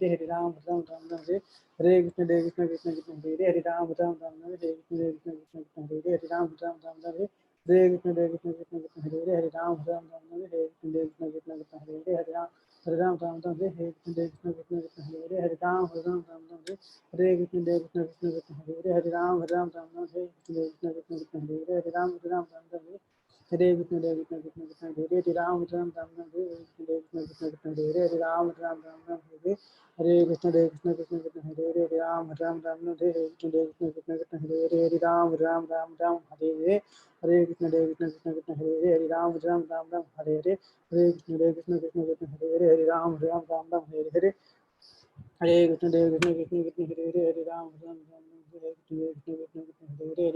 Hare Ram Ram Ram Ram Hare Krishna Krishna Krishna Krishna Hare Hare Ram Ram Ram Ram Hare Krishna Krishna Krishna Krishna Hare Hare Ram Ram Ram Ram Hare Krishna Krishna Krishna Krishna Hare Hare Ram Ram Ram Ram Hare Krishna Krishna Krishna Krishna Hare Hare Ram Hare Ram Ram Ram Hare Krishna Krishna Krishna Krishna Hare Hare Ram Hare Ram Ram Ram Hare Krishna Krishna Krishna Krishna Hare Hare Ram Hare Ram Ram Ram Hare Krishna Krishna Krishna Krishna Hare Hare Ram Hare Ram Ram Ram Hare Krishna Krishna Krishna Krishna Hare Hare Ram Ram Ram Ram Hare Krishna Krishna Krishna Krishna Hare Hare Ram Ram Ram Ram Hare Krishna Krishna Krishna Krishna Hare Hare Ram Ram Ram Ram Hare Krishna Krishna Krishna Krishna Hare Hare Ram Ram Ram Ram Hare Hare Krishna Krishna Krishna Krishna Hare Hare Ram Ram Ram Ram Hare Hare Hare Krishna Krishna Krishna Krishna Hare Hare Ram Ram Ram Ram Hare Hare Hare Krishna Krishna Krishna Krishna Hare Hare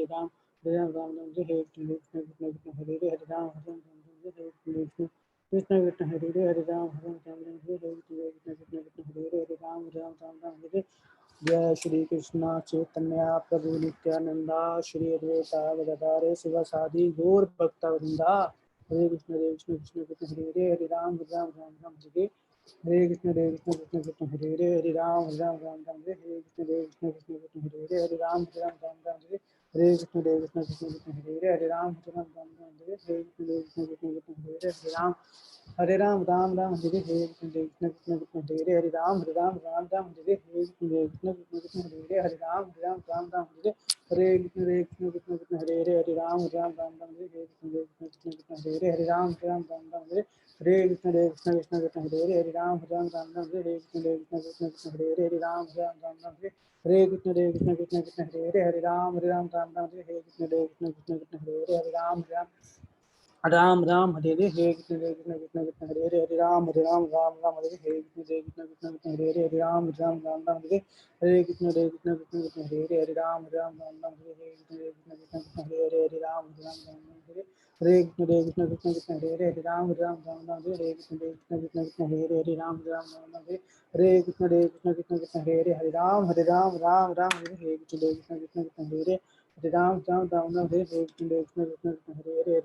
Hare Ram Ram Ram Hare Krishna Krishna Krishna Krishna Hare Hare Hare Ram Ram Ram Ram Hare Krishna Krishna Krishna Hare Hare Hare Ram Ram Ram Hare Krishna Krishna Krishna Hare Hare Hare Ram Ram Ram Hare Krishna Krishna Krishna Hare Hare Hare Ram Ram Ram Hare Jai Shri Krishna Chaitanya Prabhu Nityananda Shri Advaita Gadadhar शिवासादि Gaur भक्तवृंदा Hare Krishna Krishna Krishna Hare Hare Hare Ram Ram Ram Ram Hare Krishna Krishna Krishna Hare Hare Hare Ram Ram Ram Ram Hare Krishna Krishna Krishna Hare Hare Hare Ram Ram Ram Ram Hare Krishna Krishna Krishna Hare Hare Hare Ram Ram Ram Ram Hare Krishna Krishna Krishna Hare Hare Hare Ram Hare Ram Ram Ram Hare Hare Krishna Krishna Krishna Hare Hare Ram Ram Ram Hare Hare Krishna Krishna Krishna Hare Hare Ram Ram Ram Hare Krishna Krishna Hare Hare Hare Ram Ram Ram Hare Krishna Krishna Krishna Hare Hare Ram Ram Hare Hare Krishna Krishna Krishna Hare Hare Hare Ram Ram Hare Krishna Krishna Krishna Hare Hare Hare Ram Ram Hare Krishna Krishna Krishna Hare Hare Hare Ram Ram Hare Krishna Krishna Krishna Hare Hare Hare Ram Ram Hare Hare Krishna Krishna Krishna Hare Hare Hare Ram Ram Hare Hare Krishna Krishna Krishna Hare Hare Hare Ram Ram Hare Krishna Krishna Krishna Hare Hare Hare Ram Ram Hare Krishna Krishna Krishna Hare Hare Hare Ram Hare Krishna Krishna Krishna Hare Hare Hare Ram Ram Hare Krishna Krishna Krishna Hare Hare Hare Ram Hare Krishna Krishna Krishna Hare Hare Hare Ram Ram Hare Krishna Krishna Krishna Hare Hare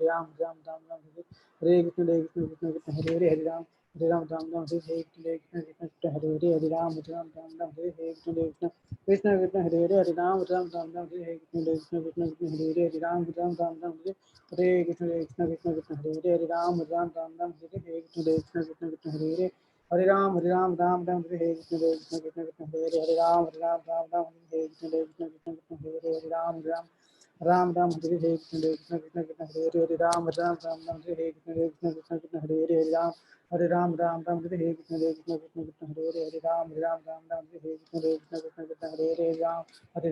Hare Ram Ram Hare Krishna Krishna Krishna Hare Hare Hare Ram Ram Hare Krishna Krishna Krishna Hare Hare Hare Ram Ram Hare Krishna Krishna Krishna Hare Hare Hare Ram Ram Hare Krishna Krishna Krishna Hare Hare Hare Ram Ram Hare Krishna Krishna Krishna Hare Hare Hare Ram Ram Hare Krishna Krishna Krishna Hare Hare Hare Ram Ram Hare Krishna Krishna Krishna Hare Hare Hare Ram Ram Hare Krishna Krishna Krishna Hare Hare Hare Ram Ram Hare Krishna Krishna Krishna Hare Hare Hare Ram Hare Krishna Krishna Krishna Hare Hare Hare Ram Ram Hare Krishna Krishna Krishna Hare Hare Hare Ram Hare Krishna Krishna Krishna Hare Hare Hare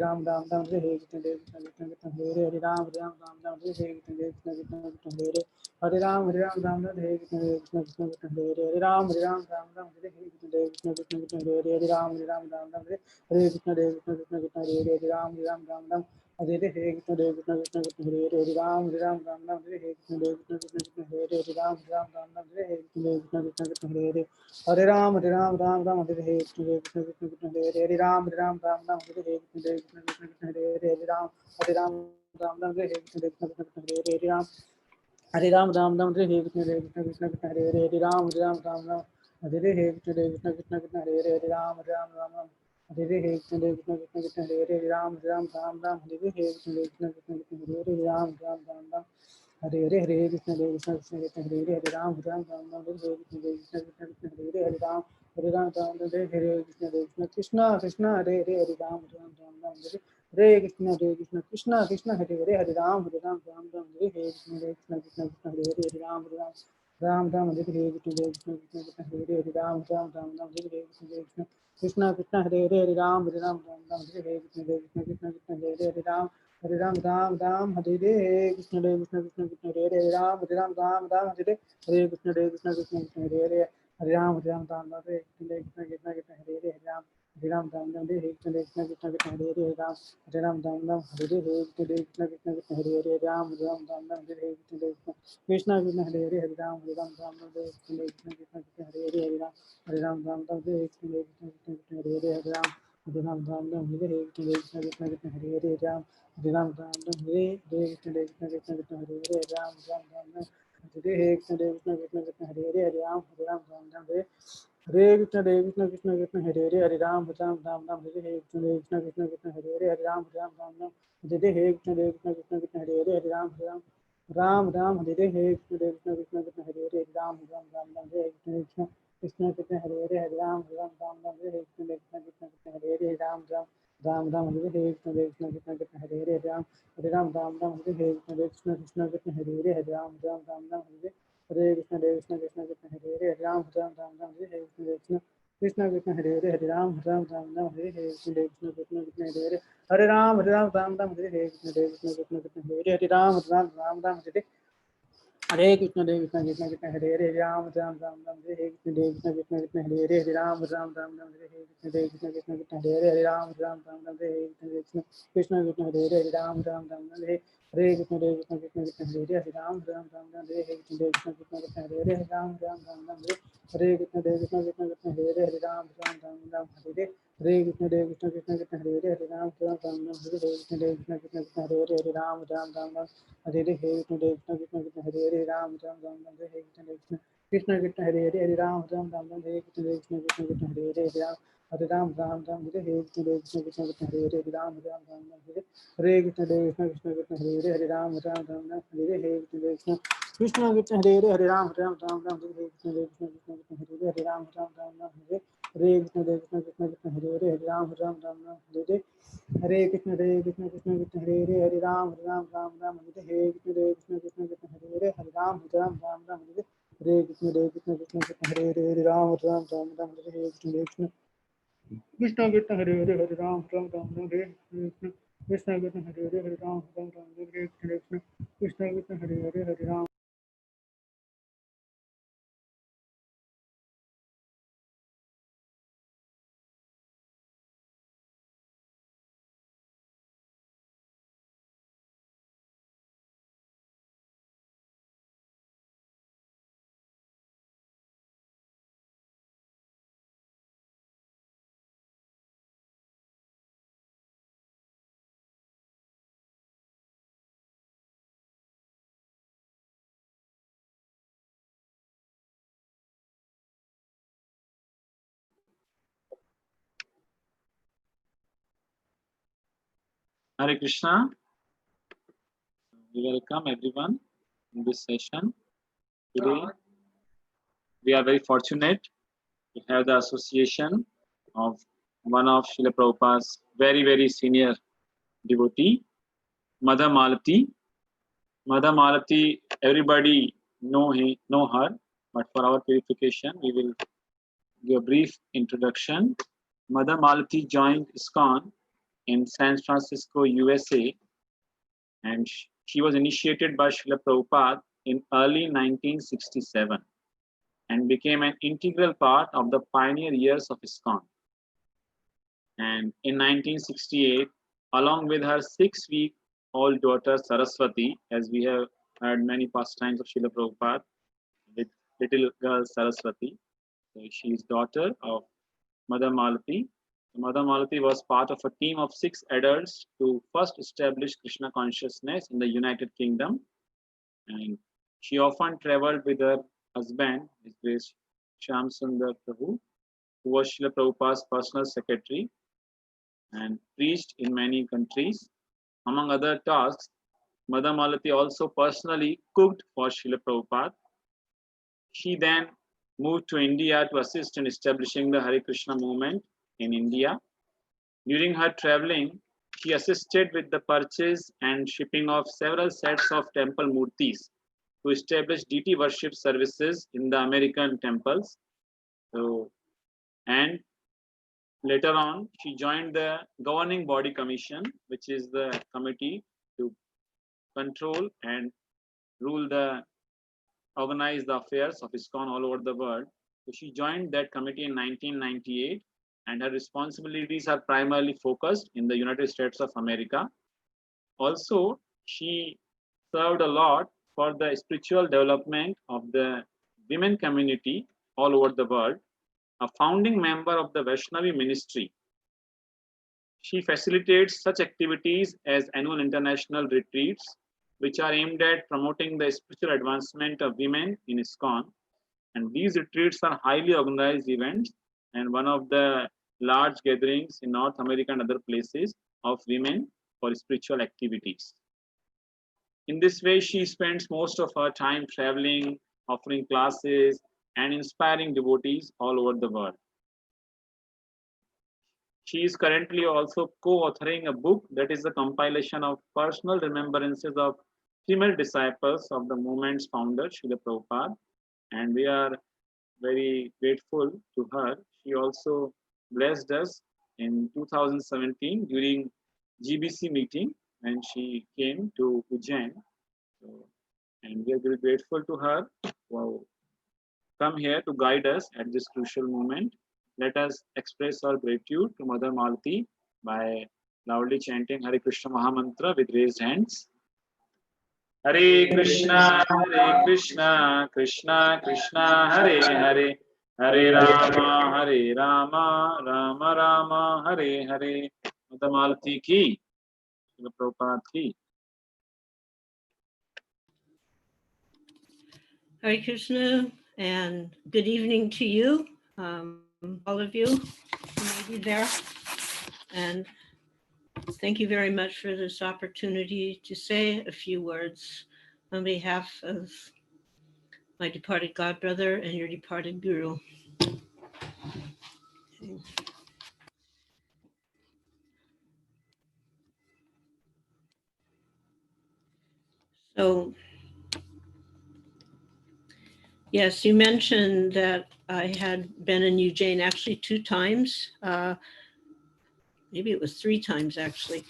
Ram Ram Hare Krishna Krishna Krishna Hare Hare Hare Ram Hare Krishna Krishna Krishna Hare Hare Hare Ram Ram Hare Krishna Krishna Krishna Hare Hare Hare Ram Hare Krishna Krishna Krishna Hare Hare Hare Ram Ram Hare Krishna Krishna Krishna Hare Hare Hare Ram Ram Hare Krishna Krishna Krishna Hare Hare Hare Ram Ram Hare Krishna Krishna Krishna Hare Hare Hare Ram Ram Hare Krishna Krishna Krishna Hare Hare Hare Ram Ram Hare Krishna Krishna Krishna Hare Hare Hare Ram Hare Krishna Krishna Krishna Hare Hare Hare Ram Ram Hare Krishna Krishna Krishna Hare Hare Hare Ram Ram Hare Krishna Krishna Krishna Hare Hare Hare Ram Hare Ram Hare Krishna Krishna Krishna Hare Hare Hare Ram Ram Hare Krishna Krishna Krishna Hare Hare Hare Ram Ram Hare Krishna Krishna Krishna Hare Hare Ram Ram Hare Krishna Krishna Krishna Hare Hare Ram Hare Hare Krishna Krishna Krishna Hare Hare Ram Hare Krishna Krishna Krishna Hare Hare Ram Hare Krishna Krishna Hare Hare Ram Hare Krishna Krishna Krishna Hare Hare Ram Hare Krishna Krishna Hare Hare Ram Hare Krishna Krishna Hare Hare Ram Hare Krishna Krishna Hare Hare Ram Hare Krishna Krishna Krishna Hare Hare Ram Ram Hare Krishna Krishna Krishna Hare Hare Ram Ram Hare Krishna Krishna Krishna Hare Hare Hare Ram Hare Krishna Krishna Krishna Hare Hare Ram Hare Krishna Krishna Krishna Hare Hare Ram Hare Krishna Krishna Krishna Hare Hare Ram Hare Krishna Krishna Hare Hare Ram Hare Krishna Krishna Krishna Hare Hare Hare Ram Hare Krishna Krishna Krishna Hare Hare Hare Krishna Krishna Krishna Hare Hare Ram Hare Krishna Krishna Krishna Hare Hare Ram Hare Krishna Krishna Krishna Hare Hare Ram Hare Hare Krishna, Krishna Krishna, Hare Hare, Hare Ram, Ram Ram, Ram Hare Hare, Krishna Krishna, Krishna Krishna, Hare Hare, Hare Ram, Ram Ram, Ram Hare Hare, Krishna Krishna, Krishna Krishna, Hare Hare, Hare Ram, Ram Ram Hare Hare, Krishna Krishna, Krishna Krishna, Hare Hare, Hare Ram, Ram Ram, Ram Hare Hare, Krishna Krishna, Krishna Hare Hare, Hare Ram, Ram Ram, Ram Hare Hare, Krishna Krishna, Krishna Krishna, Hare Hare, Hare Ram, Ram Ram Hare Hare, Krishna Krishna, Krishna Krishna, Hare Hare, Hare Ram, Ram Ram Hare Hare, Krishna Krishna, Krishna Hare Hare, Hare Ram, Ram Ram Hare Hare Krishna, Krishna Krishna, Krishna Hare Hare, Hare Ram, Ram Ram Hare Hare, Krishna Krishna Krishna Hare Hare, Hare Ram, Ram Ram Ram Hare Hare, Krishna Krishna, Krishna Krishna, Hare Hare, Hare Ram, Ram Ram Hare Hare, Krishna Krishna, Krishna Krishna, Hare Hare, Hare Ram, Ram Ram Hare Hare, Hare Krishna, Krishna Krishna, Krishna Hare Hare, Hare Ram, Ram Ram Ram Hare Hare, Krishna Krishna, Krishna Krishna, Hare Hare, Hare Ram, Ram Ram Ram Hare Hare, Krishna Krishna, Krishna Krishna, Hare Hare, Hare Ram, Ram Ram Ram Hare Hare, Krishna Krishna, Krishna Hare Hare, Hare Ram, Ram Ram Ram Hare Hare, Krishna Krishna, Krishna Krishna, Hare Hare, Hare Ram, Ram Ram Ram Hare Hare, Krishna Krishna, Krishna Krishna, Hare Hare, Hare Ram, Ram Ram Ram Hare Hare, Krishna Krishna, Krishna Krishna, Hare Hare, Hare Ram, Ram Ram Ram Hare Hare, Hare Krishna, Krishna Krishna, Krishna Hare Hare, Hare Ram, Ram Ram Ram Hare Hare, Krishna Krishna, Krishna Krishna, Hare Hare, Hare Ram, Ram Ram Ram Hare Hare, Krishna Krishna, Krishna Krishna, Hare Hare, Ram Ram Ram Ram Hare Hare, Krishna Krishna, Hare Hare, Hare Ram, Ram Ram Ram Hare Krishna Krishna, Krishna Hare Hare, Hare Ram, Ram Ram Hare Hare, Krishna Krishna, Krishna Hare Hare, Hare Ram, Ram Ram Ram Hare Hare, Krishna Krishna, Krishna Hare Hare, Hare Ram, Ram Ram Ram Hare Hare, Krishna Krishna, Krishna Hare Hare, Hare Ram, Ram Ram Ram Hare Hare, Krishna Krishna, Krishna Hare Hare, Hare Ram, Ram Ram Ram Hare Hare, Krishna Krishna, Krishna Krishna Hare Hare, Hare Ram, Ram Ram Ram Hare Hare, Hare Krishna, Krishna Krishna, Krishna Hare Hare, Hare Ram, Ram Ram Ram Hare Hare, Krishna Krishna, Krishna Krishna Hare Hare, Hare Ram, Ram Ram Ram Hare Hare, Hare Krishna, Krishna Krishna, Krishna Hare Hare, Hare Ram, Ram Ram Ram Hare Hare, Krishna Krishna, Krishna Krishna, Hare Hare, Hare Ram, Ram Ram Ram Hare Krishna, Krishna Krishna, Hare Hare, Hare Ram, Ram Ram Ram Hare Krishna, Krishna Krishna, Hare Hare, Hare Ram. Hare Krishna. We welcome everyone in this session. Today, we are very fortunate to have the association of one of Srila Prabhupada's very, very senior devotee, Mother Malati. Mother Malati, everybody know her, but for our purification, we will give a brief introduction. Mother Malati joined ISKCON in San Francisco, USA, and she was initiated by Srila Prabhupada in early 1967 and became an integral part of the pioneer years of ISKCON. And in 1968, along with her 6-week-old daughter Saraswati, as we have heard many pastimes of Srila Prabhupada with little girl Saraswati, so she is daughter of Mother Malati. Mother Malati was part of a team of 6 adults to first establish Krishna consciousness in the United Kingdom. And she often traveled with her husband, His Grace Shyam Sundar Prabhu, who was Srila Prabhupada's personal secretary, and preached in many countries. Among other tasks, Mother Malati also personally cooked for Srila Prabhupada. She then moved to India to assist in establishing the Hare Krishna movement in India. During her traveling, she assisted with the purchase and shipping of several sets of temple murtis to establish deity worship services in the American temples. And later on, she joined the governing body commission, which is the committee to control and organize the affairs of ISKCON all over the world. So she joined that committee in 1998, and her responsibilities are primarily focused in the United States of America. Also, she served a lot for the spiritual development of the women community all over the world. A founding member of the Vaishnavi ministry, she facilitates such activities as annual international retreats, which are aimed at promoting the spiritual advancement of women in ISKCON. And these retreats are highly organized events and one of the large gatherings in North America and other places of women for spiritual activities. In this way, she spends most of her time traveling, offering classes, and inspiring devotees all over the world. She is currently also co-authoring a book that is a compilation of personal remembrances of female disciples of the movement's founder, Srila Prabhupada, and we are very grateful to her. She also blessed us in 2017 during GBC meeting when she came to Ujjain. So, and we are very grateful to her who come here to guide us at this crucial moment. Let us express our gratitude to Mother Malati by loudly chanting Hare Krishna Mahamantra with raised hands. Hare Krishna, Krishna Krishna, Hare Hare, Hare Rama, Rama Rama, Hare Hare. Mother Malati ki, Srila Prabhupada ki. Hare Krishna, and good evening to you, all of you who may be there. And thank you very much for this opportunity to say a few words on behalf of my departed godbrother and your departed guru. Okay. So, yes, you mentioned that I had been in Ujjain actually 2 times. Maybe it was 3 times actually.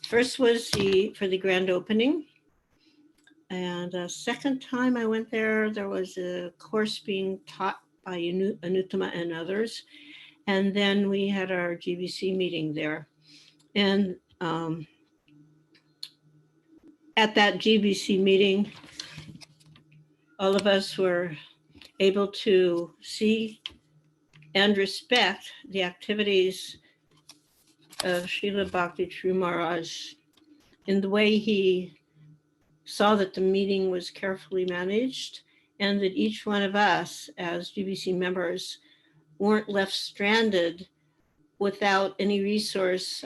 First was for the grand opening. And the second time I went there, there was a course being taught by Anuttama and others. And then we had our GBC meeting there. And at that GBC meeting, all of us were able to see and respect the activities of Srila Bhakti Charu Maharaj in the way he saw that the meeting was carefully managed and that each one of us as GBC members weren't left stranded without any resource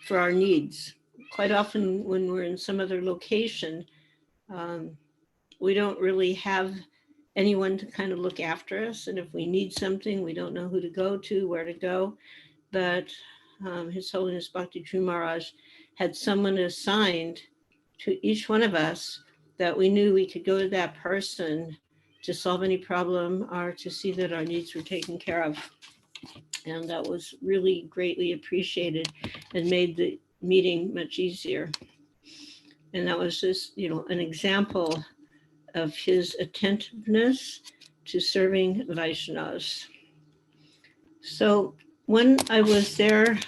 for our needs. Quite often when we're in some other location, we don't really have anyone to kind of look after us. And if we need something, we don't know who to go to, where to go. But His Holiness Bhakti Charu Maharaj had someone assigned to each one of us that we knew we could go to that person to solve any problem or to see that our needs were taken care of. And that was really greatly appreciated and made the meeting much easier. And that was just, an example of his attentiveness to serving Vaishnavas. So when I was there,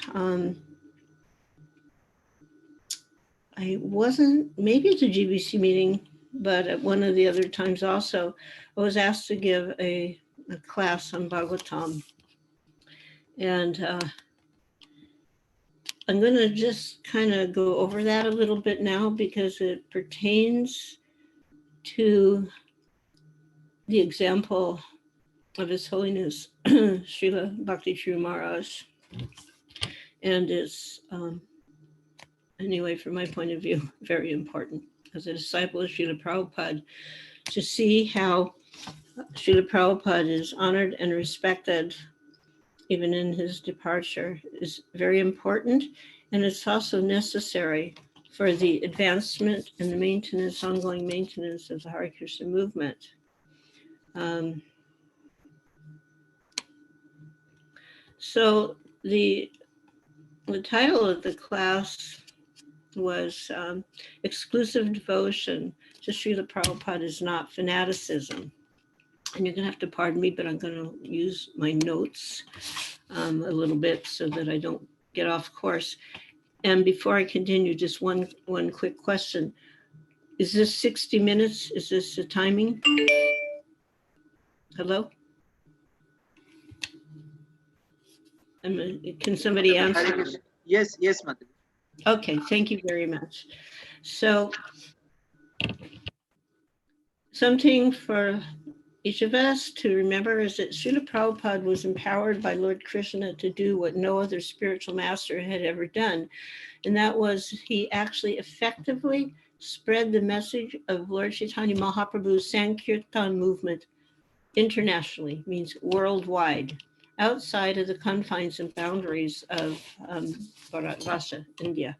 I wasn't, maybe it's a GBC meeting, but at one of the other times also, I was asked to give a class on Bhagavatam. And I'm going to just kind of go over that a little bit now because it pertains to the example of His Holiness Srila Bhakti Charu Maharaj. And it's, anyway, from my point of view, very important as a disciple of Srila Prabhupada to see how Srila Prabhupada is honored and respected even in his departure is very important. And it's also necessary for the advancement and the maintenance, ongoing maintenance of the Hare Krishna movement. So the title of the class was Exclusive Devotion to Srila Prabhupada is Not Fanaticism. And you're going to have to pardon me, but I'm going to use my notes a little bit so that I don't get off course. And before I continue, just one quick question. Is this 60 minutes? Is this the timing? Hello? Can somebody answer? Yes, Mother. Okay, thank you very much. So something for each of us to remember is that Srila Prabhupada was empowered by Lord Krishna to do what no other spiritual master had ever done. And that was he actually effectively spread the message of Lord Chaitanya Mahaprabhu's Sankirtan movement internationally, means worldwide, outside of the confines and boundaries of Bharatvarsha, India.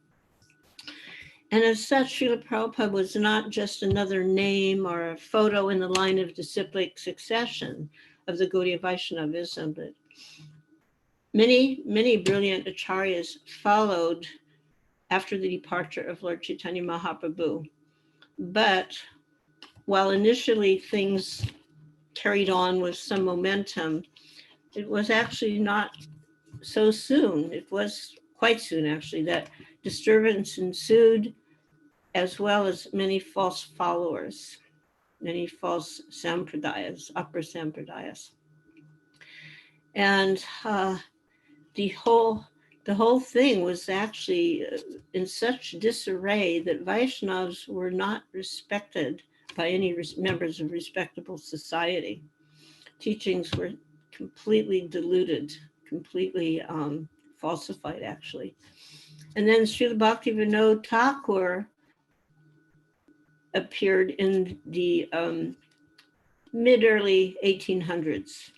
And as such, Srila Prabhupada was not just another name or a photo in the line of disciplic succession of the Gaudiya Vaishnavism, but many, many brilliant acharyas followed after the departure of Lord Chaitanya Mahaprabhu. But while initially things carried on with some momentum, it was actually not so soon. It was quite soon, actually, that disturbance ensued, as well as many false followers, many false sampradayas, upper sampradayas. And the whole thing was actually in such disarray that Vaishnavas were not respected by any members of respectable society. Teachings were completely diluted, completely falsified, actually. And then Srila Bhakti Vinod Thakur appeared in the mid-early 1800s.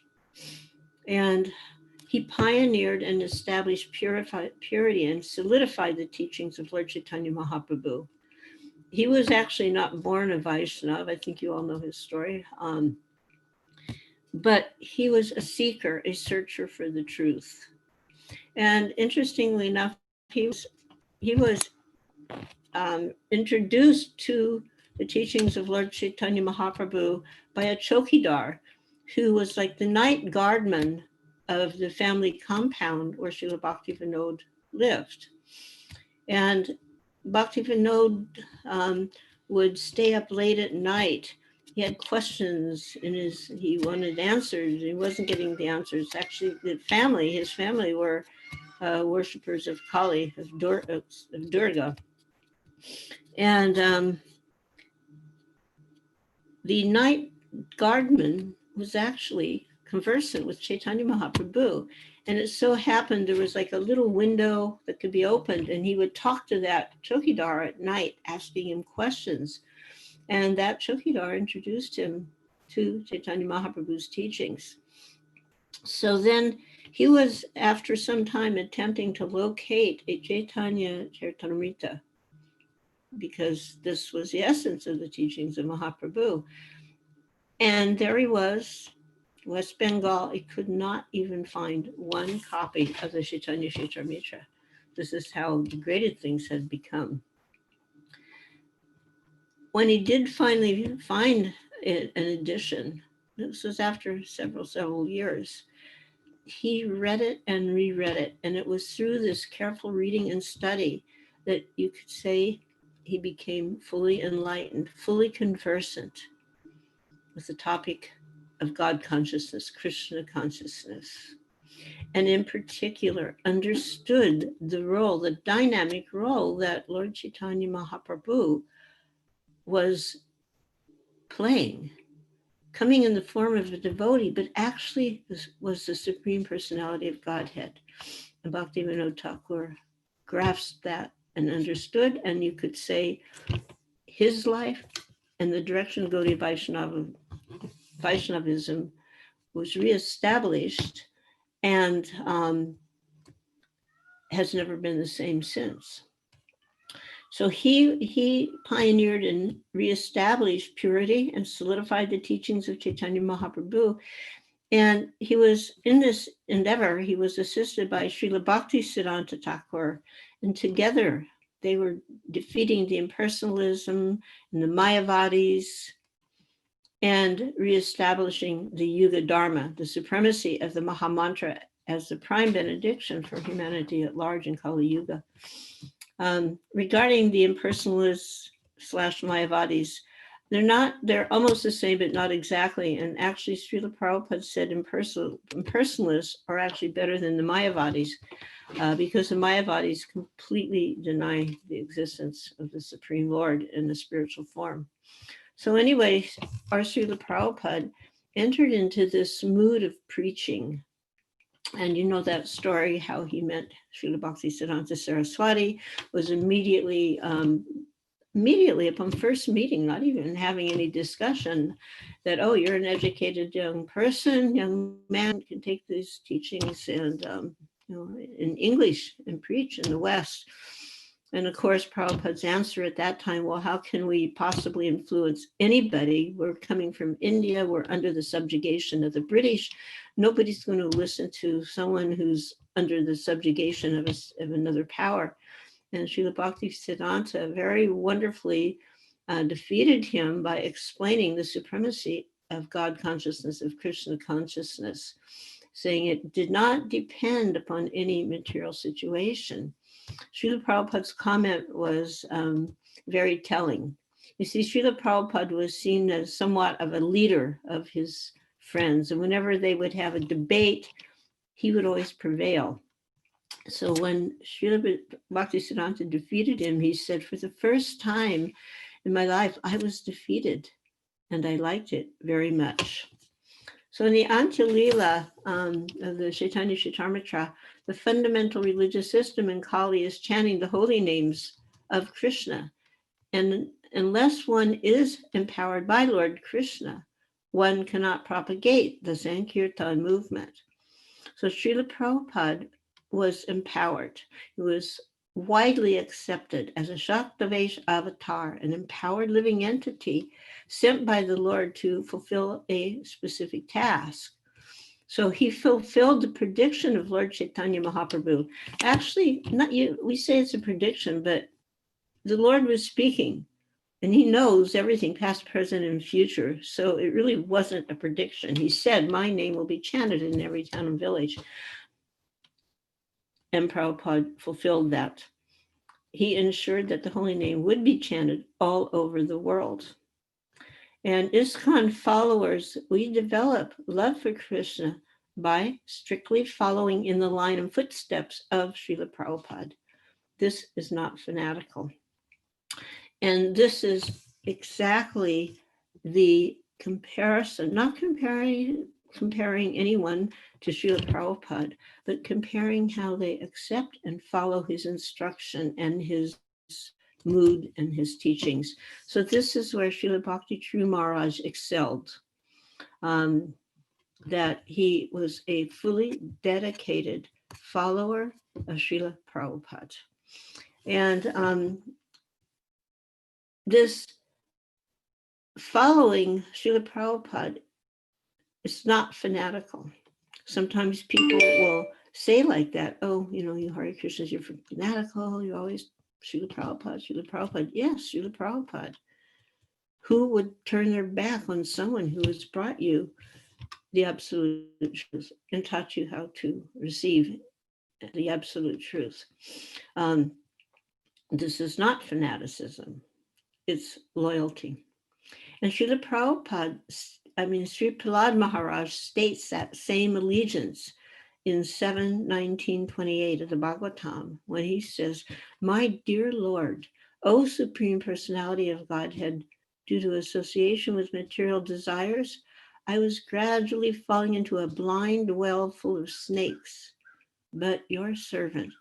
And he pioneered and established purity and solidified the teachings of Lord Chaitanya Mahaprabhu. He was actually not born a Vaishnava. I think you all know his story. But he was a seeker, a searcher for the truth. And interestingly enough, he was introduced to the teachings of Lord Chaitanya Mahaprabhu by a chokidar who was like the night guardman of the family compound where Srila Bhakti Vinod lived. And Bhakti Vinod would stay up late at night. He had questions he wanted answers. He wasn't getting the answers. Actually, his family were worshippers of Kali, of Durga. And the night guardman was actually conversant with Chaitanya Mahaprabhu. And it so happened there was like a little window that could be opened, and he would talk to that chokidar at night, asking him questions. And that chokidar introduced him to Chaitanya Mahaprabhu's teachings. So then he was, after some time, attempting to locate a Chaitanya Charitamrita, because this was the essence of the teachings of Mahaprabhu. And there he was, West Bengal. He could not even find one copy of the Chaitanya Charitamrita. This is how degraded things had become. When he did finally find an edition, this was after several years, he read it and reread it. And it was through this careful reading and study that you could say he became fully enlightened, fully conversant with the topic of God consciousness, Krishna consciousness, and in particular understood the role, the dynamic role that Lord Chaitanya Mahaprabhu was playing, coming in the form of a devotee, but actually was the Supreme Personality of Godhead. And Bhakti Vinod Thakur grasped that and understood, and you could say his life and the direction of Gaudiya Vaishnavism was reestablished and has never been the same since. So he pioneered and reestablished purity and solidified the teachings of Chaitanya Mahaprabhu. And he was in this endeavor, he was assisted by Srila Bhakti Siddhanta Thakur, and together they were defeating the impersonalism and the Mayavadis and reestablishing the Yuga Dharma, the supremacy of the Mahamantra as the prime benediction for humanity at large in Kali Yuga. Regarding the impersonalists / Mayavadis, they're almost the same, but not exactly. And actually, Srila Prabhupada said impersonalists are actually better than the Mayavadis because the Mayavadis completely deny the existence of the Supreme Lord in the spiritual form. So anyway, our Srila Prabhupada entered into this mood of preaching. And you know that story, how he met Srila Bhakti Saraswati, was immediately upon first meeting, not even having any discussion, that, oh, you're an educated young person, young man, can take these teachings and in English and preach in the West. And of course, Prabhupada's answer at that time, well, how can we possibly influence anybody? We're coming from India. We're under the subjugation of the British. Nobody's going to listen to someone who's under the subjugation of another power. And Srila Bhaktisiddhanta very wonderfully defeated him by explaining the supremacy of God consciousness, of Krishna consciousness, saying it did not depend upon any material situation. Srila Prabhupada's comment was very telling. You see, Srila Prabhupada was seen as somewhat of a leader of his friends, and whenever they would have a debate, he would always prevail. So when Srila Bhaktisiddhanta defeated him, he said, for the first time in my life, I was defeated, and I liked it very much. So in the Antya Lila of the Chaitanya Charitamrita, the fundamental religious system in Kali is chanting the holy names of Krishna. And unless one is empowered by Lord Krishna, one cannot propagate the Sankirtan movement. So Srila Prabhupada was empowered. He was widely accepted as a Shaktavesh avatar, an empowered living entity sent by the Lord to fulfill a specific task. So he fulfilled the prediction of Lord Chaitanya Mahaprabhu. Actually, we say it's a prediction, but the Lord was speaking, and he knows everything, past, present, and future. So it really wasn't a prediction. He said, my name will be chanted in every town and village. And Prabhupada fulfilled that. He ensured that the holy name would be chanted all over the world. And ISKCON followers, we develop love for Krishna by strictly following in the line and footsteps of Srila Prabhupada. This is not fanatical. And this is exactly the comparison, not comparing anyone to Srila Prabhupada, but comparing how they accept and follow his instruction and his mood and his teachings. So this is where Srila Bhakti Charu Maharaj excelled, that he was a fully dedicated follower of Srila Prabhupada. And this following Srila Prabhupada is not fanatical. Sometimes people will say like that, oh, you Hare Krishnas, you're fanatical, you're always Srila Prabhupada, Srila Prabhupada. Yes, Srila Prabhupada. Who would turn their back on someone who has brought you the absolute truth and taught you how to receive the absolute truth? This is not fanaticism, it's loyalty. And Srila Prabhupada, Sri Prahlad Maharaj states that same allegiance in 7:1928 of the Bhagavatam, when he says, my dear Lord, O Supreme Personality of Godhead, due to association with material desires, I was gradually falling into a blind well full of snakes. But your servant,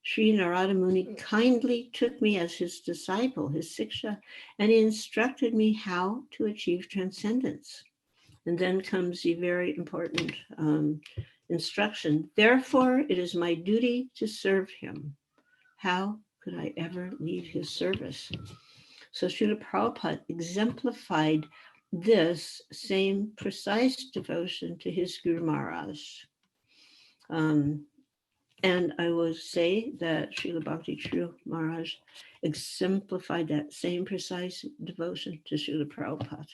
Sri Narada Muni, kindly took me as his disciple, his siksha, and he instructed me how to achieve transcendence. And then comes the very important instruction. Therefore, it is my duty to serve him. How could I ever leave his service? So Srila Prabhupada exemplified this same precise devotion to his Guru Maharaj. And I will say that Srila Bhakti Charu Maharaj exemplified that same precise devotion to Srila Prabhupada.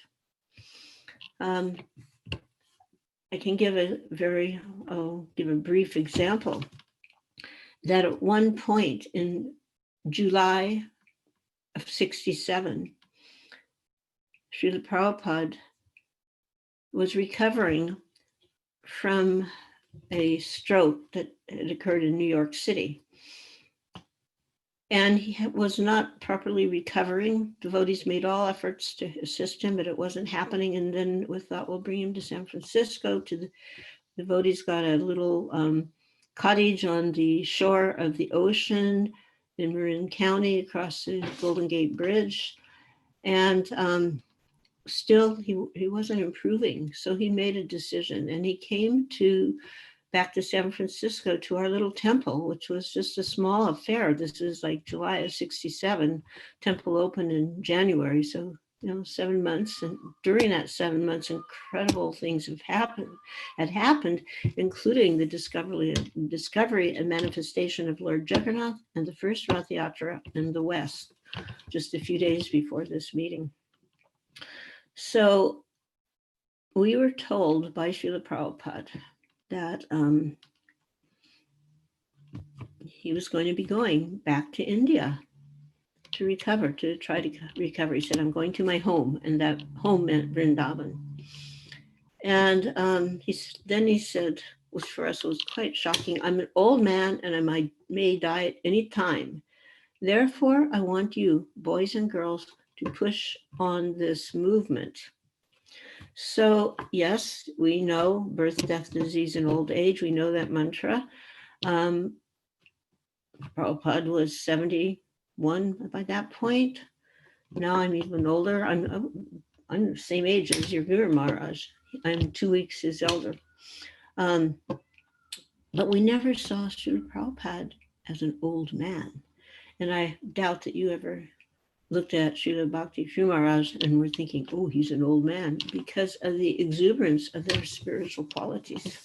I can give a brief example that at one point in July of 67, Srila Prabhupada was recovering from a stroke that had occurred in New York City. And he was not properly recovering. Devotees made all efforts to assist him, but it wasn't happening. And then we thought, we'll bring him to San Francisco. The devotees got a little cottage on the shore of the ocean in Marin County across the Golden Gate Bridge. And still, he wasn't improving. So he made a decision, and he came back to San Francisco to our little temple, which was just a small affair. This is like July of 67. Temple opened in January. So, 7 months. And during that 7 months, incredible things had happened, including the discovery and manifestation of Lord Jagannath and the first Rath Yatra in the West, just a few days before this meeting. So we were told by Srila Prabhupada that he was going to be going back to India to recover, to try to recover. He said, I'm going to my home, and that home meant Vrindavan. And then he said, which for us was quite shocking, I'm an old man and I may die at any time. Therefore, I want you, boys and girls, to push on this movement. So yes, we know birth, death, disease, and old age. We know that mantra. Prabhupada was 71 by that point. Now I'm even older. I'm the same age as your Guru Maharaj. I'm 2 weeks his elder. But we never saw Srila Prabhupada as an old man. And I doubt that you ever looked at Srila Bhakti Charu Maharaj and were thinking, oh, he's an old man, because of the exuberance of their spiritual qualities.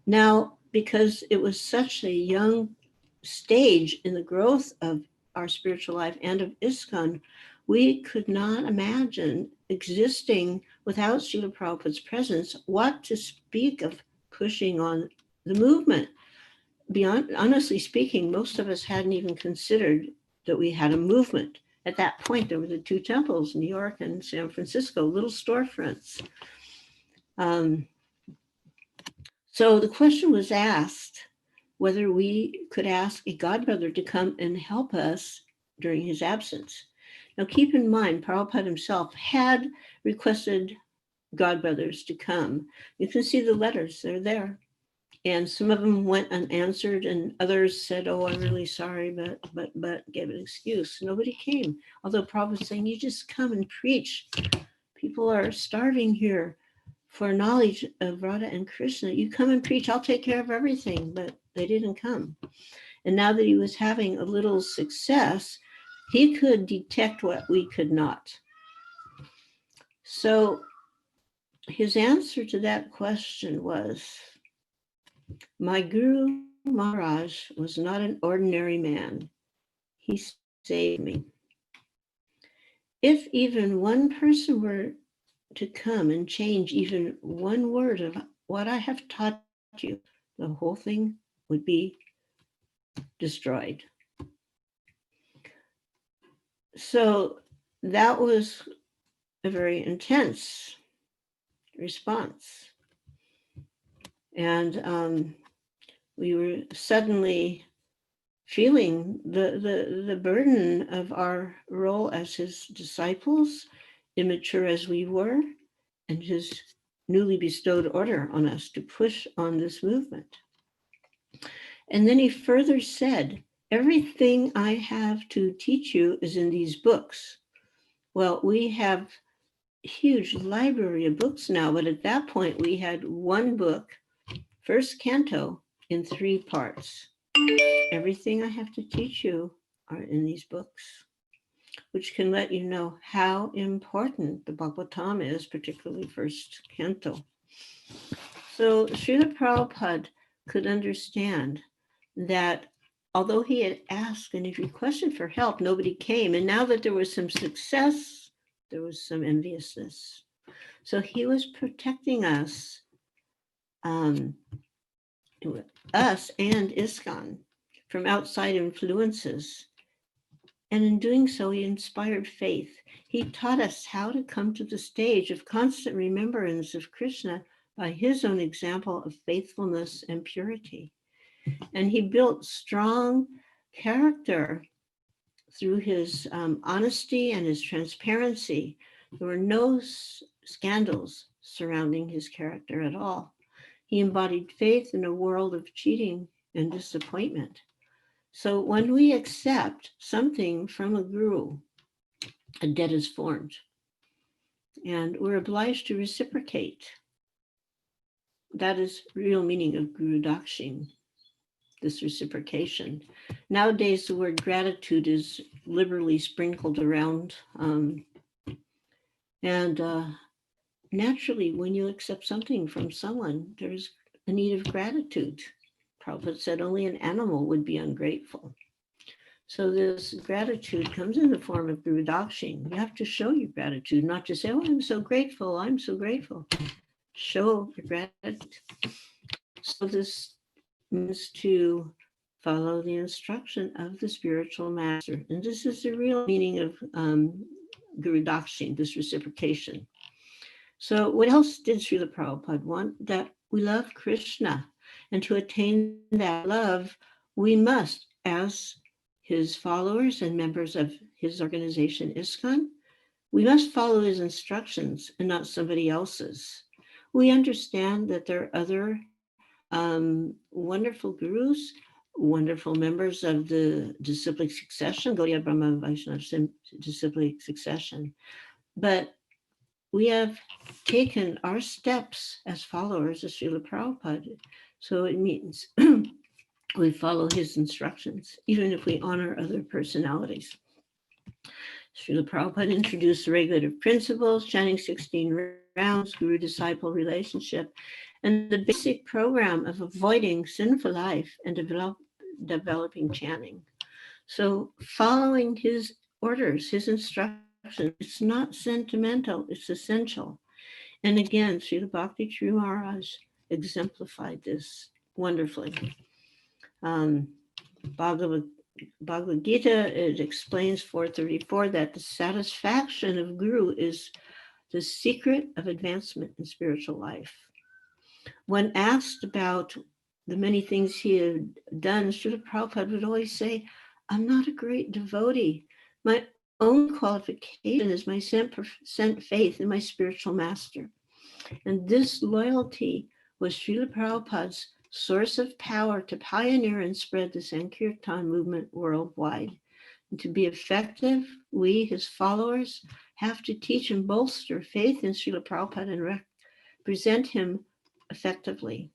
Now, because it was such a young stage in the growth of our spiritual life and of ISKCON, we could not imagine existing without Srila Prabhupada's presence, what to speak of pushing on the movement. Honestly speaking, most of us hadn't even considered that we had a movement. At that point, there were the two temples, New York and San Francisco, little storefronts. So the question was asked whether we could ask a godbrother to come and help us during his absence. Now, keep in mind, Prabhupada himself had requested godbrothers to come. You can see the letters, they're there. And some of them went unanswered, and others said, oh, I'm really sorry, but gave an excuse. Nobody came. Although Prabhupada was saying, you just come and preach. People are starving here for knowledge of Radha and Krishna. You come and preach, I'll take care of everything. But they didn't come. And now that he was having a little success, he could detect what we could not. So his answer to that question was, my Guru Maharaj was not an ordinary man. He saved me. If even one person were to come and change even one word of what I have taught you, the whole thing would be destroyed. So that was a very intense response. And we were suddenly feeling the burden of our role as his disciples, immature as we were, and his newly bestowed order on us to push on this movement. And then he further said, everything I have to teach you is in these books. Well, we have a huge library of books now, but at that point we had one book, first canto, in 3 parts. Everything I have to teach you are in these books, which can let you know how important the Bhagavatam is, particularly first canto. So Srila Prabhupada could understand that although he had asked and he requested for help, nobody came. And now that there was some success, there was some enviousness. So he was protecting us and ISKCON from outside influences. And in doing so, he inspired faith. He taught us how to come to the stage of constant remembrance of Krishna by his own example of faithfulness and purity. And he built strong character, through his honesty and his transparency, there were no scandals surrounding his character at all. He embodied faith in a world of cheating and disappointment. So when we accept something from a guru, a debt is formed, and we're obliged to reciprocate. That is real meaning of Guru Dakshin, this reciprocation. Nowadays, the word gratitude is liberally sprinkled around. Naturally, when you accept something from someone, there's a need of gratitude. Prabhupada said only an animal would be ungrateful. So this gratitude comes in the form of Guru Dakshin. You have to show your gratitude, not just say, oh, I'm so grateful, I'm so grateful. Show your gratitude. So this means to follow the instruction of the spiritual master. And this is the real meaning of Guru Dakshin, this reciprocation. So what else did Srila Prabhupada want? That we love Krishna. And to attain that love, we must, as his followers and members of his organization, ISKCON, we must follow his instructions and not somebody else's. We understand that there are other wonderful gurus, wonderful members of the disciplic succession, Gaudiya Brahma Vaishnava disciplic succession. But we have taken our steps as followers of Srila Prabhupada. So it means we follow his instructions, even if we honor other personalities. Srila Prabhupada introduced the regulative principles, chanting 16 rounds, guru-disciple relationship, and the basic program of avoiding sinful life and developing chanting. So following his orders, his instructions, it's not sentimental, it's essential. And again, Srila Bhakti Charu Maharaj exemplified this wonderfully. Bhagavad Gita, it explains 434 that the satisfaction of Guru is the secret of advancement in spiritual life. When asked about the many things he had done, Srila Prabhupada would always say, I'm not a great devotee. My own qualification is my sent faith in my spiritual master. And this loyalty was Srila Prabhupada's source of power to pioneer and spread the Sankirtan movement worldwide. And to be effective, we, his followers, have to teach and bolster faith in Srila Prabhupada and represent him effectively.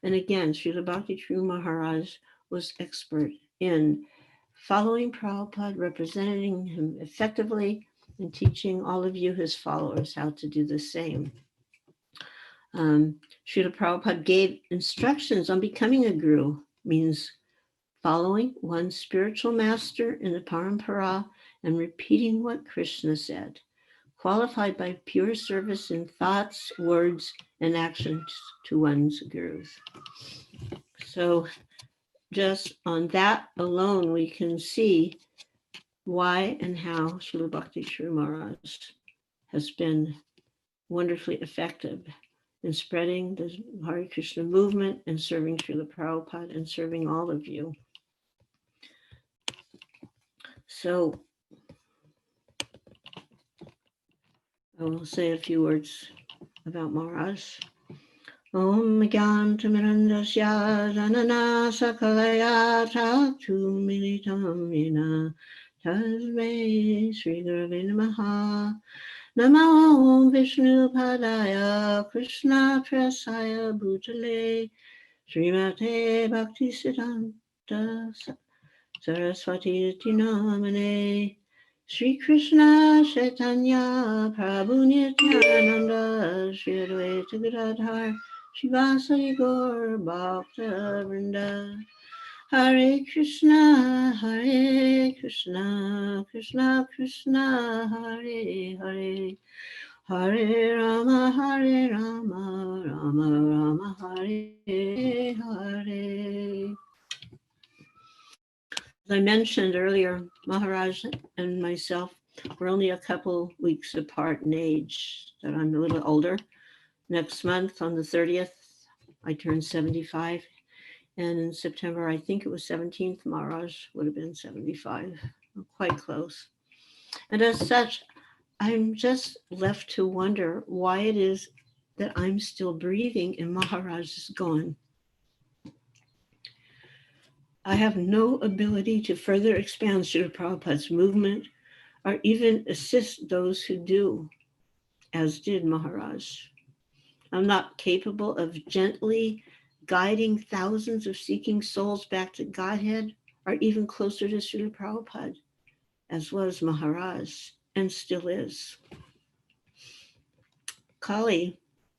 And again, Srila Bhakti Charu Maharaj was expert in following Prabhupada, representing him effectively, and teaching all of you, his followers, how to do the same. Srila Prabhupada gave instructions on becoming a guru, means following one spiritual master in the parampara and repeating what Krishna said, qualified by pure service in thoughts, words, and actions to one's gurus. So just on that alone, we can see why and how Srila Bhakti Charu Maharaj has been wonderfully effective in spreading the Hare Krishna movement and serving Srila Prabhupada and serving all of you. So I will say a few words about Maharaj. Om Gyantamirandasya Janana Sakalaya Tatu Militamina Tasme Sri Gurave Namaha. Namo Vishnu Padaya Krishna Prasaya Bhutale Srimate Bhakti Siddhanta Saraswati Namane Sri Krishna Chaitanya Prabhu Nityananda Sri Advaita Gadadhar Shivasari Gaur Bhakta Vrinda. Hare Krishna, Krishna Krishna, Hare Hare, Hare Rama, Rama Rama, Hare Hare. As I mentioned earlier, Maharaj and myself were only a couple weeks apart in age, that I'm a little older. Next month on the 30th, I turn 75. And in September, I think it was 17th, Maharaj would have been 75, quite close. And as such, I'm just left to wonder why it is that I'm still breathing and Maharaj is gone. I have no ability to further expand Srila Prabhupada's movement or even assist those who do, as did Maharaj. I'm not capable of gently guiding thousands of seeking souls back to Godhead or even closer to Srila Prabhupada, as was Maharaj and still is. Kali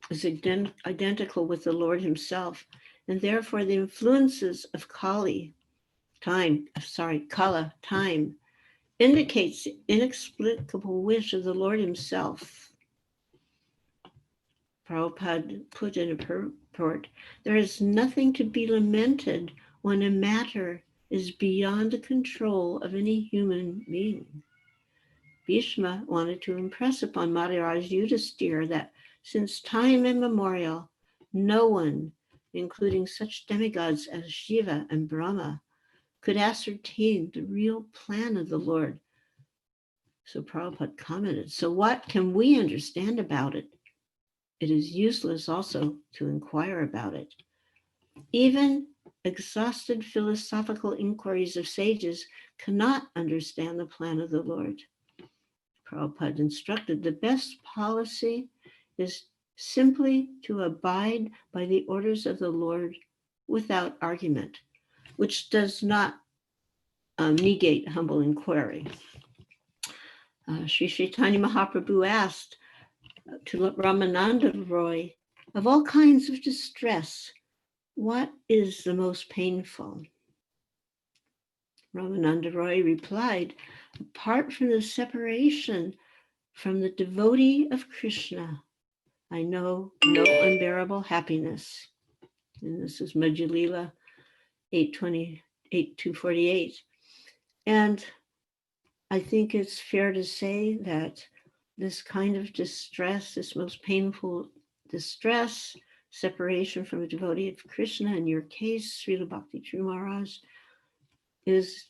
is identical with the Lord himself, and therefore the influences of Kala, time, indicates the inexplicable wish of the Lord himself. Prabhupada put in a purport, there is nothing to be lamented when a matter is beyond the control of any human being. Bhishma wanted to impress upon Maharaj Yudhisthira that since time immemorial, no one, including such demigods as Shiva and Brahma, could ascertain the real plan of the Lord. So Prabhupada commented, so what can we understand about it? It is useless also to inquire about it. Even exhausted philosophical inquiries of sages cannot understand the plan of the Lord. Prabhupada instructed the best policy is simply to abide by the orders of the Lord without argument, which does not negate humble inquiry. Sri Chaitanya Mahaprabhu asked to Ramananda Roy, of all kinds of distress, what is the most painful? Ramananda Roy replied, apart from the separation from the devotee of Krishna, I know no unbearable happiness. And this is Madhya Lila 8:248. And I think it's fair to say that this kind of distress, this most painful distress, separation from a devotee of Krishna, in your case, Srila Bhakti Charu Maharaj, is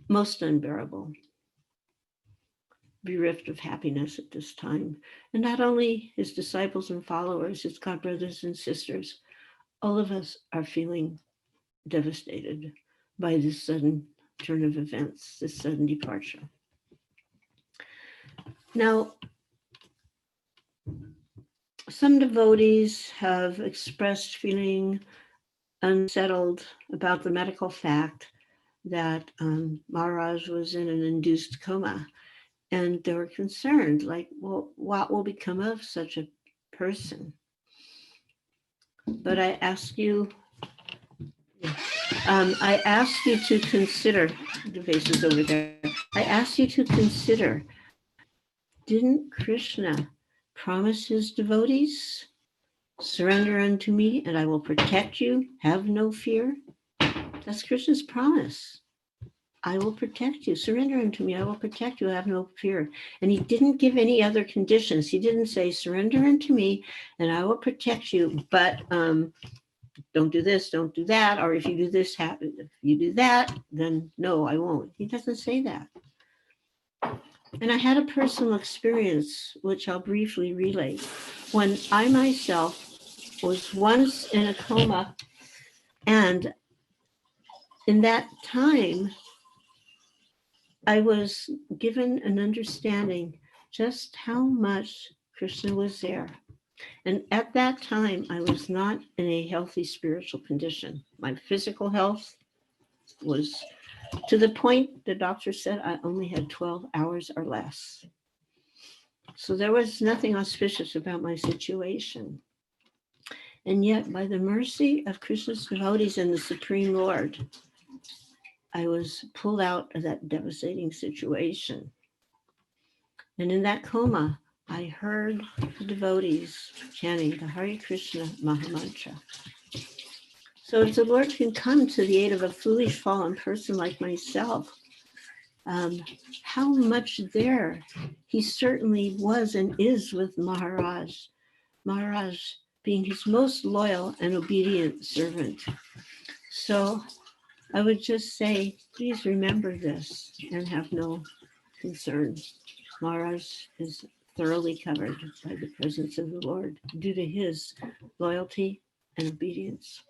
most unbearable, bereft of happiness at this time. And not only his disciples and followers, his god brothers and sisters, all of us are feeling devastated by this sudden turn of events, this sudden departure. Now, some devotees have expressed feeling unsettled about the medical fact that Maharaj was in an induced coma. And they were concerned, like, well, what will become of such a person? But I ask you to consider, the vase is over there. I ask you to consider, didn't Krishna promise his devotees, surrender unto me and I will protect you, have no fear? That's Krishna's promise. I will protect you. Surrender unto me. I will protect you. Have no fear. And he didn't give any other conditions. He didn't say, surrender unto me and I will protect you. But don't do this, don't do that. Or if you do this, if you do that, then no, I won't. He doesn't say that. And I had a personal experience, which I'll briefly relate. When I myself was once in a coma, and in that time, I was given an understanding just how much Krishna was there. And at that time, I was not in a healthy spiritual condition. My physical health was to the point the doctor said I only had 12 hours or less. So there was nothing auspicious about my situation. And yet, by the mercy of Krishna's devotees and the Supreme Lord, I was pulled out of that devastating situation. And in that coma, I heard the devotees chanting the Hare Krishna Mahamantra. So if the Lord can come to the aid of a foolish fallen person like myself, how much there he certainly was and is with Maharaj being his most loyal and obedient servant. So I would just say, please remember this and have no concern. Maharaj is thoroughly covered by the presence of the Lord due to his loyalty and obedience.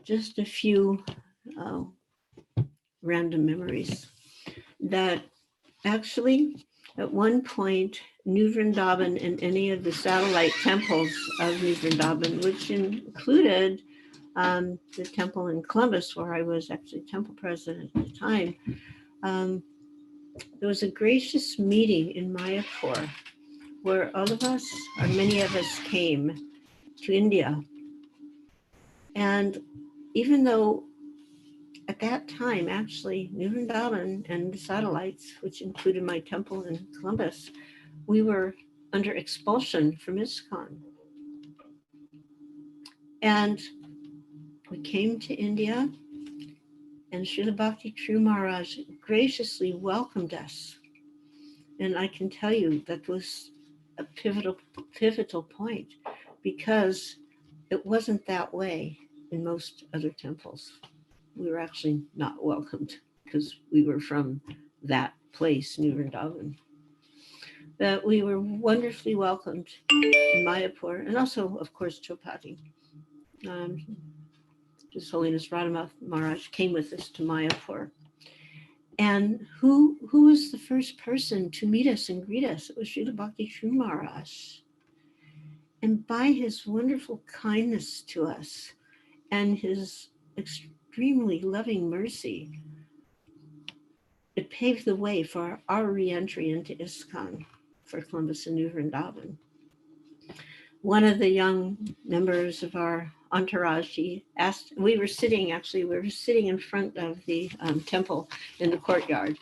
Just a few random memories that actually at one point New Vrindavan and any of the satellite temples of New Vrindavan, which included the temple in Columbus, where I was actually temple president at the time, there was a gracious meeting in Mayapur where all of us, or many of us, came to India. And even though at that time, actually, New Vrindavan and the satellites, which included my temple in Columbus, we were under expulsion from ISKCON. And we came to India, and Srila Bhakti Charu Maharaj graciously welcomed us. And I can tell you that was a pivotal point, because it wasn't that way in most other temples. We were actually not welcomed because we were from that place, New Vrindavan. But we were wonderfully welcomed in Mayapur, and also, of course, Chopati. His Holiness Radha Maharaj came with us to Mayapur. And who was the first person to meet us and greet us? It was Srila Bhakti Charu Maharaj. And by his wonderful kindness to us and his extremely loving mercy, it paved the way for our re-entry into ISKCON for Columbus and New Vrindavan. One of the young members of our entourage, he asked, we were sitting in front of the temple in the courtyard.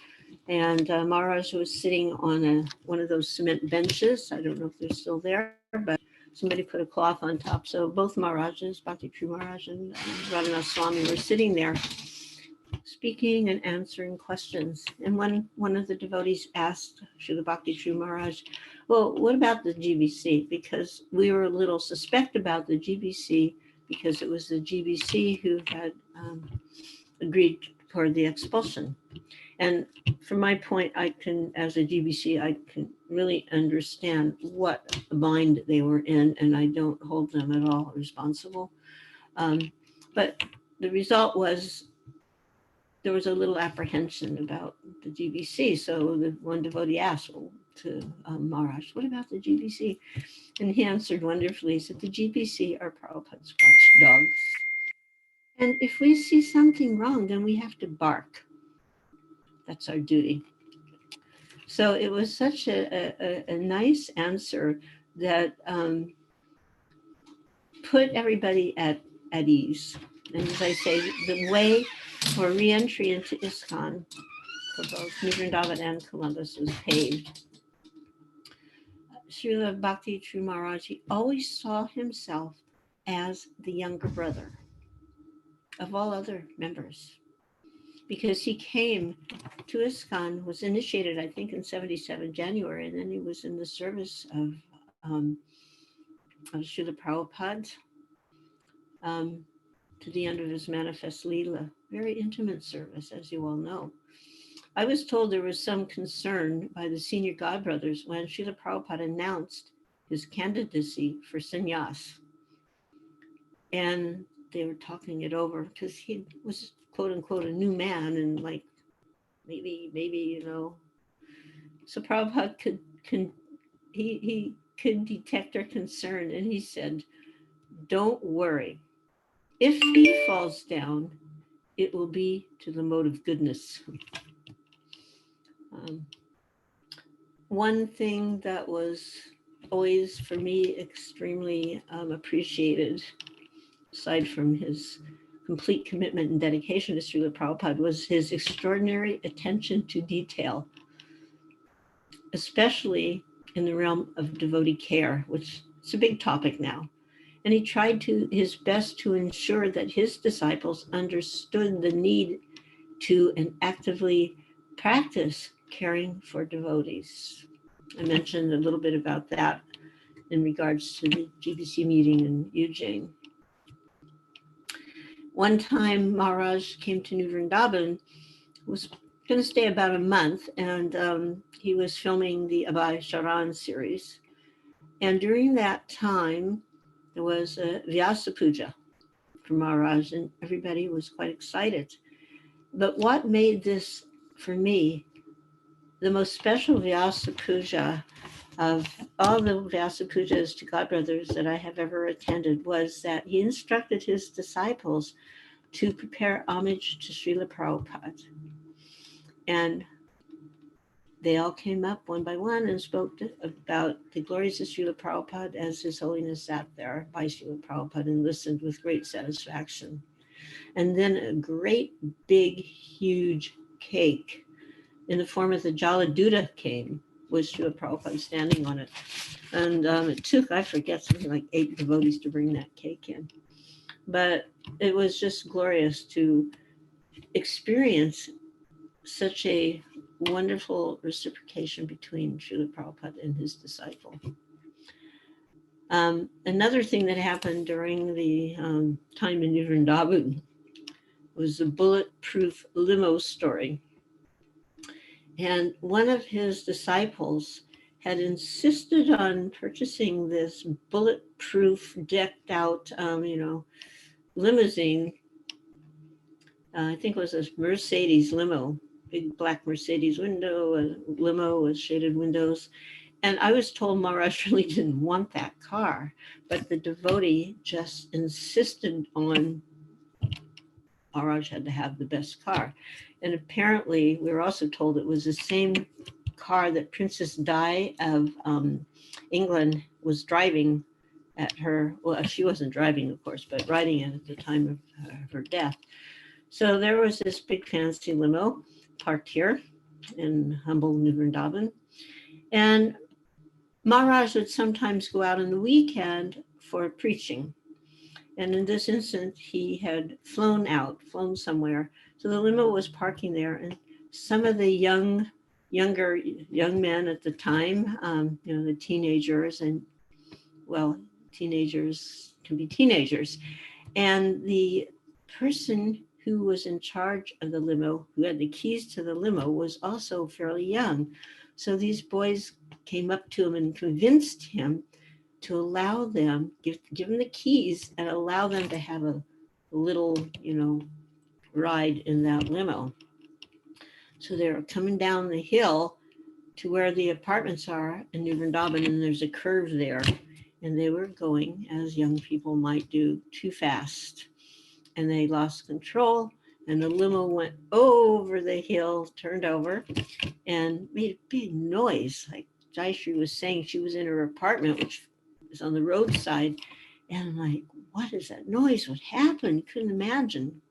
And Maharaj was sitting on one of those cement benches. I don't know if they're still there, but somebody put a cloth on top. So both Maharajas, Bhakti Charu Maharaj and Radhanath Swami, were sitting there speaking and answering questions. And one of the devotees asked Srila Bhakti Charu Maharaj, well, what about the GBC? Because we were a little suspect about the GBC, because it was the GBC who had agreed for the expulsion. And from my point, as a GBC, I can really understand what bind they were in, and I don't hold them at all responsible. But the result was there was a little apprehension about the GBC. So the one devotee asked to Maharaj, what about the GBC? And he answered wonderfully. He said, the GBC are Prabhupada's watchdogs. And if we see something wrong, then we have to bark. That's our duty. So it was such a nice answer that put everybody at ease. And as I say, the way for re-entry into ISKCON for both New Vrindavan and Columbus was paved. Srila Bhakti Charu Maharaj, he always saw himself as the younger brother of all other members, because he came to ISKCON, was initiated, I think, in 77 January, and then he was in the service of Srila Prabhupada to the end of his manifest Leela. Very intimate service, as you all know. I was told there was some concern by the senior godbrothers when Srila Prabhupada announced his candidacy for sannyas. And they were talking it over because he was, quote unquote, a new man, and like maybe, you know. So Prabhupada could detect their concern, and he said, don't worry. If he falls down, it will be to the mode of goodness. One thing that was always for me extremely appreciated, aside from his complete commitment and dedication to Srila Prabhupada, was his extraordinary attention to detail, especially in the realm of devotee care, which is a big topic now. And he tried his best to ensure that his disciples understood the need to and actively practice caring for devotees. I mentioned a little bit about that in regards to the GBC meeting in Ujjain. One time Maharaj came to New Vrindavan, was going to stay about a month, and he was filming the Abhay Charan series. And during that time, there was a Vyasa Puja for Maharaj, and everybody was quite excited. But what made this, for me, the most special Vyasa Puja of all the Vyasa Pujas to Godbrothers that I have ever attended was that he instructed his disciples to prepare homage to Srila Prabhupada. And they all came up one by one and spoke about the glories of Srila Prabhupada as His Holiness sat there by Srila Prabhupada and listened with great satisfaction. And then a great, big, huge cake in the form of the Jaladuta came with Srila Prabhupada standing on it. And it took, I forget, something like 8 devotees to bring that cake in. But it was just glorious to experience such a wonderful reciprocation between Srila Prabhupada and his disciple. Another thing that happened during the time in New Vrindavan was the bulletproof limo story. And one of his disciples had insisted on purchasing this bulletproof, decked out, limousine. I think it was a Mercedes limo, big black Mercedes window, a limo with shaded windows. And I was told Maharaj really didn't want that car, but the devotee just insisted on Maharaj had to have the best car. And apparently we were also told it was the same car that Princess Di of England was driving at her, well, she wasn't driving, of course, but riding it at the time of her death. So there was this big fancy limo parked here in humble New Vrindavan. And Maharaj would sometimes go out on the weekend for preaching. And in this instance, he had flown somewhere. So the limo was parking there, and some of the young men at the time, the teenagers, and well, teenagers can be teenagers. And the person who was in charge of the limo, who had the keys to the limo, was also fairly young. So these boys came up to him and convinced him to allow them, give them the keys and allow them to have a little, ride in that limo. So they were coming down the hill to where the apartments are in New Vrindavan, and there's a curve there. And they were going, as young people might do, too fast. And they lost control, and the limo went over the hill, turned over, and made a big noise. Like Jayashree was saying, she was in her apartment, which was on the roadside. And I'm like, what is that noise? What happened? Couldn't imagine.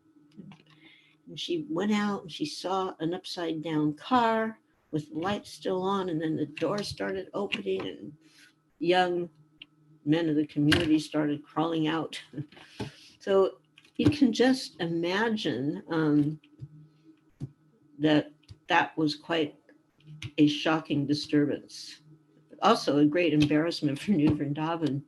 And she went out and she saw an upside down car with the lights still on. And then the door started opening and young men of the community started crawling out. So you can just imagine that was quite a shocking disturbance. Also a great embarrassment for New Vrindavan.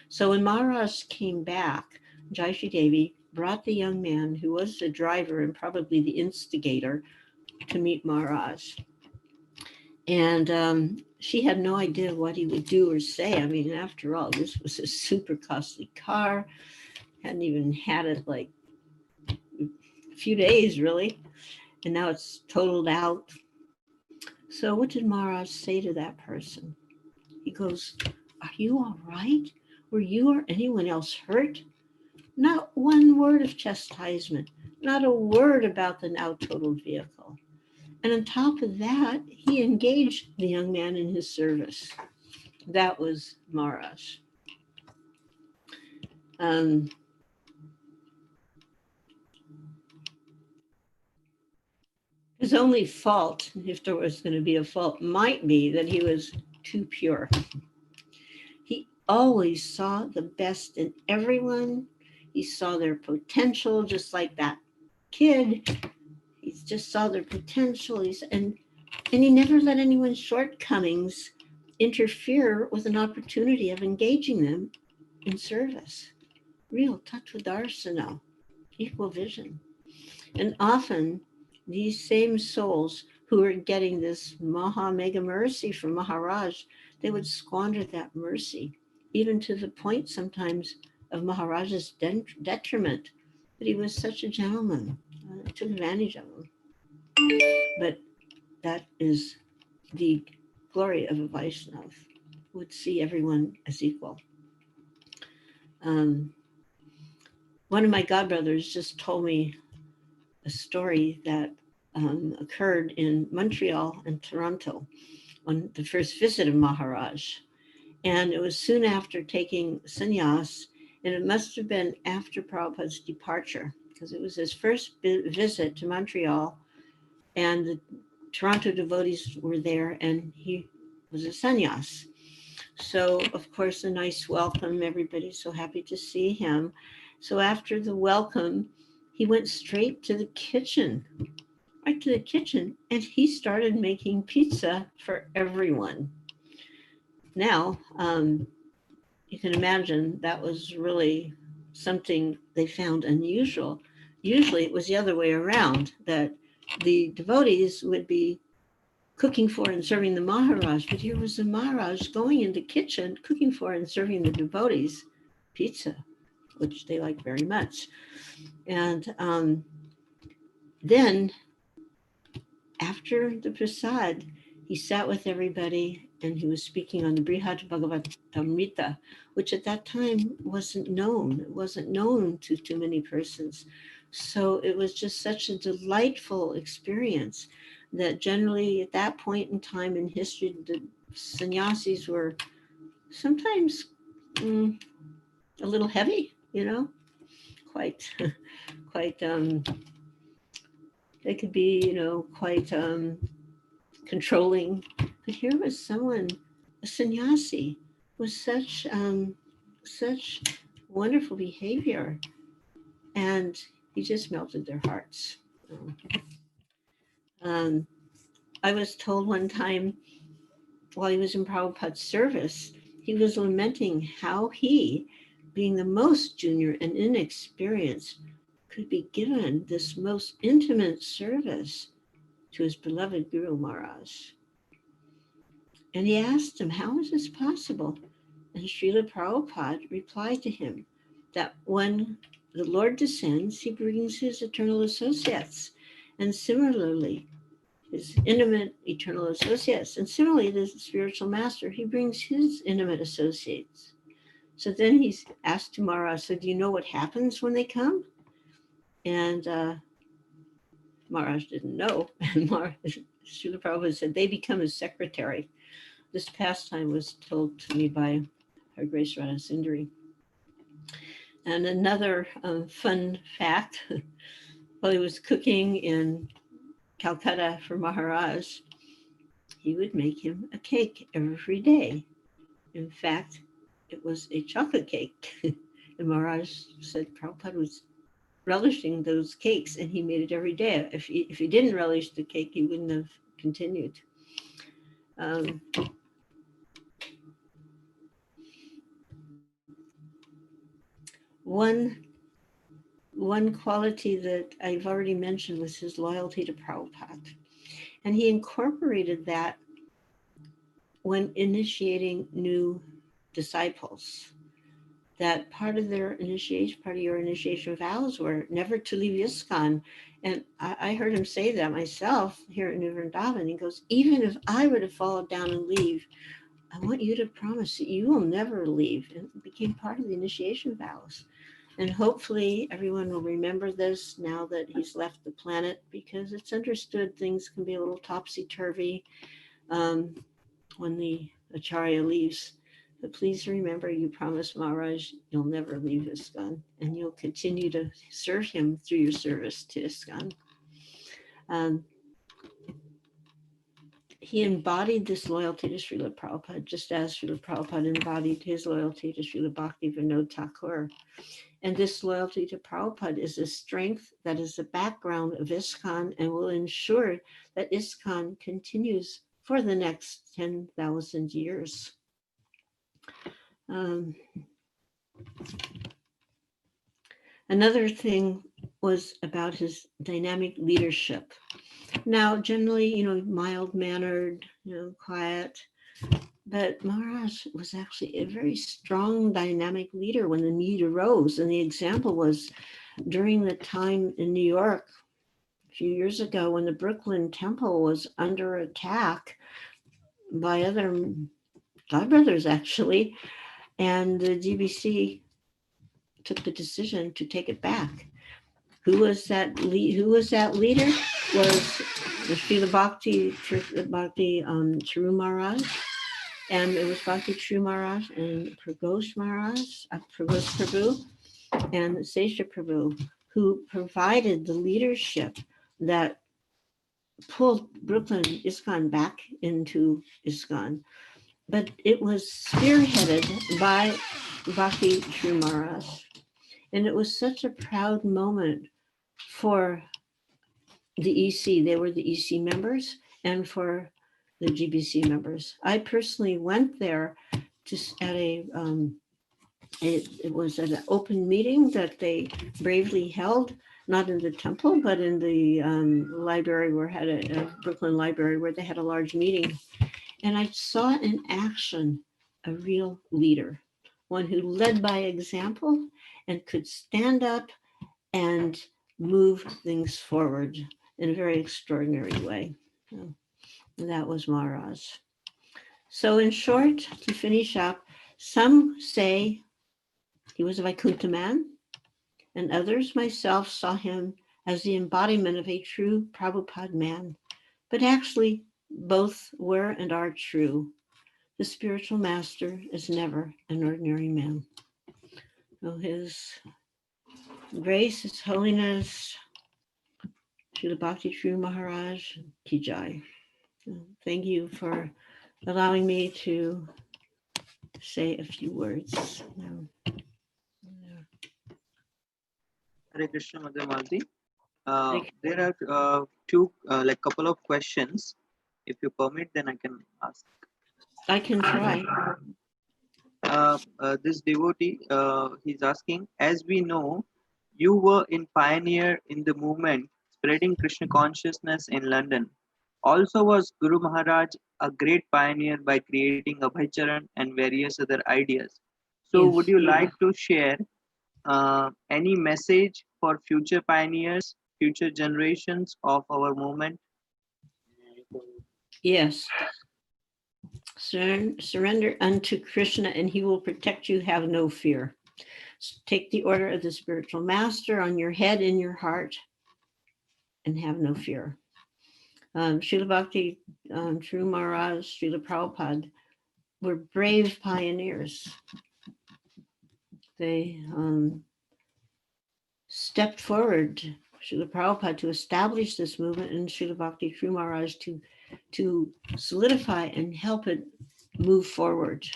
So when Maharaj came back, Jayashree Devi brought the young man who was the driver and probably the instigator to meet Maharaj. And she had no idea what he would do or say. I mean, after all, this was a super costly car. Hadn't even had it like a few days, really. And now it's totaled out. So what did Maharaj say to that person? He goes, are you all right? Were you or anyone else hurt? Not one word of chastisement, not a word about the now totaled vehicle. And on top of that, he engaged the young man in his service. That was Maharaj. His only fault, if there was going to be a fault, might be that he was too pure. He always saw the best in everyone. He saw their potential, just like that kid. He just saw their potential. And he never let anyone's shortcomings interfere with an opportunity of engaging them in service. Real tattva-darsana, equal vision. And often these same souls who are getting this mega mercy from Maharaj, they would squander that mercy, even to the point sometimes of Maharaj's detriment. But he was such a gentleman, took advantage of him. But that is the glory of a Vaishnava, would see everyone as equal. One of my godbrothers just told me a story that occurred in Montreal and Toronto on the first visit of Maharaj. And it was soon after taking sannyas, and it must have been after Prabhupada's departure, because it was his first visit to Montreal, and the Toronto devotees were there, and he was a sannyas. So, of course, a nice welcome. Everybody's so happy to see him. So after the welcome, he went straight to the kitchen, right to the kitchen, and he started making pizza for everyone. Now, you can imagine that was really something they found unusual. Usually it was the other way around, that the devotees would be cooking for and serving the Maharaj, but here was the Maharaj going into the kitchen, cooking for and serving the devotees pizza, which they liked very much. And then after the prasad, he sat with everybody and he was speaking on the Brihad Bhagavatamrita, which at that time wasn't known. It wasn't known to too many persons. So it was just such a delightful experience that generally at that point in time in history, the sannyasis were sometimes a little heavy, quite, they could be, quite controlling. But here was someone, a sannyasi, with such wonderful behavior, and he just melted their hearts. I was told one time while he was in Prabhupada's service, he was lamenting how he, being the most junior and inexperienced, could be given this most intimate service to his beloved Guru Maharaj. And he asked him, how is this possible? And Srila Prabhupada replied to him that when the Lord descends, he brings his eternal associates. And similarly, his intimate eternal associates. And similarly, the spiritual master, he brings his intimate associates. So then he's asked to Maharaj, so do you know what happens when they come? And Maharaj didn't know. And Srila Prabhupada said, they become his secretary. This pastime was told to me by Her Grace Radha Sundari. And another fun fact, while he was cooking in Calcutta for Maharaj, he would make him a cake every day. In fact, it was a chocolate cake. And Maharaj said Prabhupada was relishing those cakes and he made it every day. If he didn't relish the cake, he wouldn't have continued. One quality that I've already mentioned was his loyalty to Prabhupada. And he incorporated that when initiating new disciples. That part of your initiation vows were never to leave ISKCON. And I heard him say that myself here in New Vrindavan. He goes, even if I were to fall down and leave, I want you to promise that you will never leave. And it became part of the initiation vows. And hopefully everyone will remember this now that he's left the planet, because it's understood things can be a little topsy-turvy when the Acharya leaves. But please remember, you promised Maharaj you'll never leave ISKCON and you'll continue to serve him through your service to ISKCON. He embodied this loyalty to Srila Prabhupada, just as Srila Prabhupada embodied his loyalty to Srila Bhakti Vinod Thakur. And this loyalty to Prabhupada is a strength that is the background of ISKCON and will ensure that ISKCON continues for the next 10,000 years. Another thing was about his dynamic leadership. Now, generally, mild-mannered, quiet, but Maharaj was actually a very strong, dynamic leader when the need arose. And the example was during the time in New York a few years ago when the Brooklyn Temple was under attack by other godbrothers, actually, and the GBC took the decision to take it back. Who was that leader? Was the Srila Bhakti Charu Maharaj, and it was Bhakti Charu Maharaj and Pragosh Maharaj, Pragosh Prabhu, and Sesha Prabhu, who provided the leadership that pulled Brooklyn ISKCON back into ISKCON. But it was spearheaded by Bhakti Charu Maharaj. And it was such a proud moment for the EC. They were the EC members, and for the GBC members. I personally went there just at it was at an open meeting that they bravely held, not in the temple, but in the library where had a Brooklyn library where they had a large meeting. And I saw in action a real leader, one who led by example and could stand up and move things forward in a very extraordinary way. And that was Maharaj. So in short, to finish up, some say he was a Vaikuntha man, and others, myself, saw him as the embodiment of a true Prabhupada man. But actually, both were and are true. The spiritual master is never an ordinary man. So His Grace, His Holiness, Srila Bhakti Charu Maharaj, Ki Jai. Thank you for allowing me to say a few words. Hare Krishna, Mother Malati. There are two, couple of questions. If you permit, then I can ask. I can try. This devotee, he's asking, as we know, you were in pioneer in the movement spreading Krishna consciousness in London. Also was Guru Maharaj a great pioneer by creating Abhay Charan and various other ideas. So Yes. would you like to share any message for future pioneers, future generations of our movement? Yes. Surrender unto Krishna and he will protect you. Have no fear. Take the order of the spiritual master on your head, in your heart, and have no fear. Srila Bhakti Charu Maharaj, Srila Prabhupada were brave pioneers. They stepped forward, Srila Prabhupada, to establish this movement, and Srila Bhakti Charu Maharaj to solidify and help it move forward.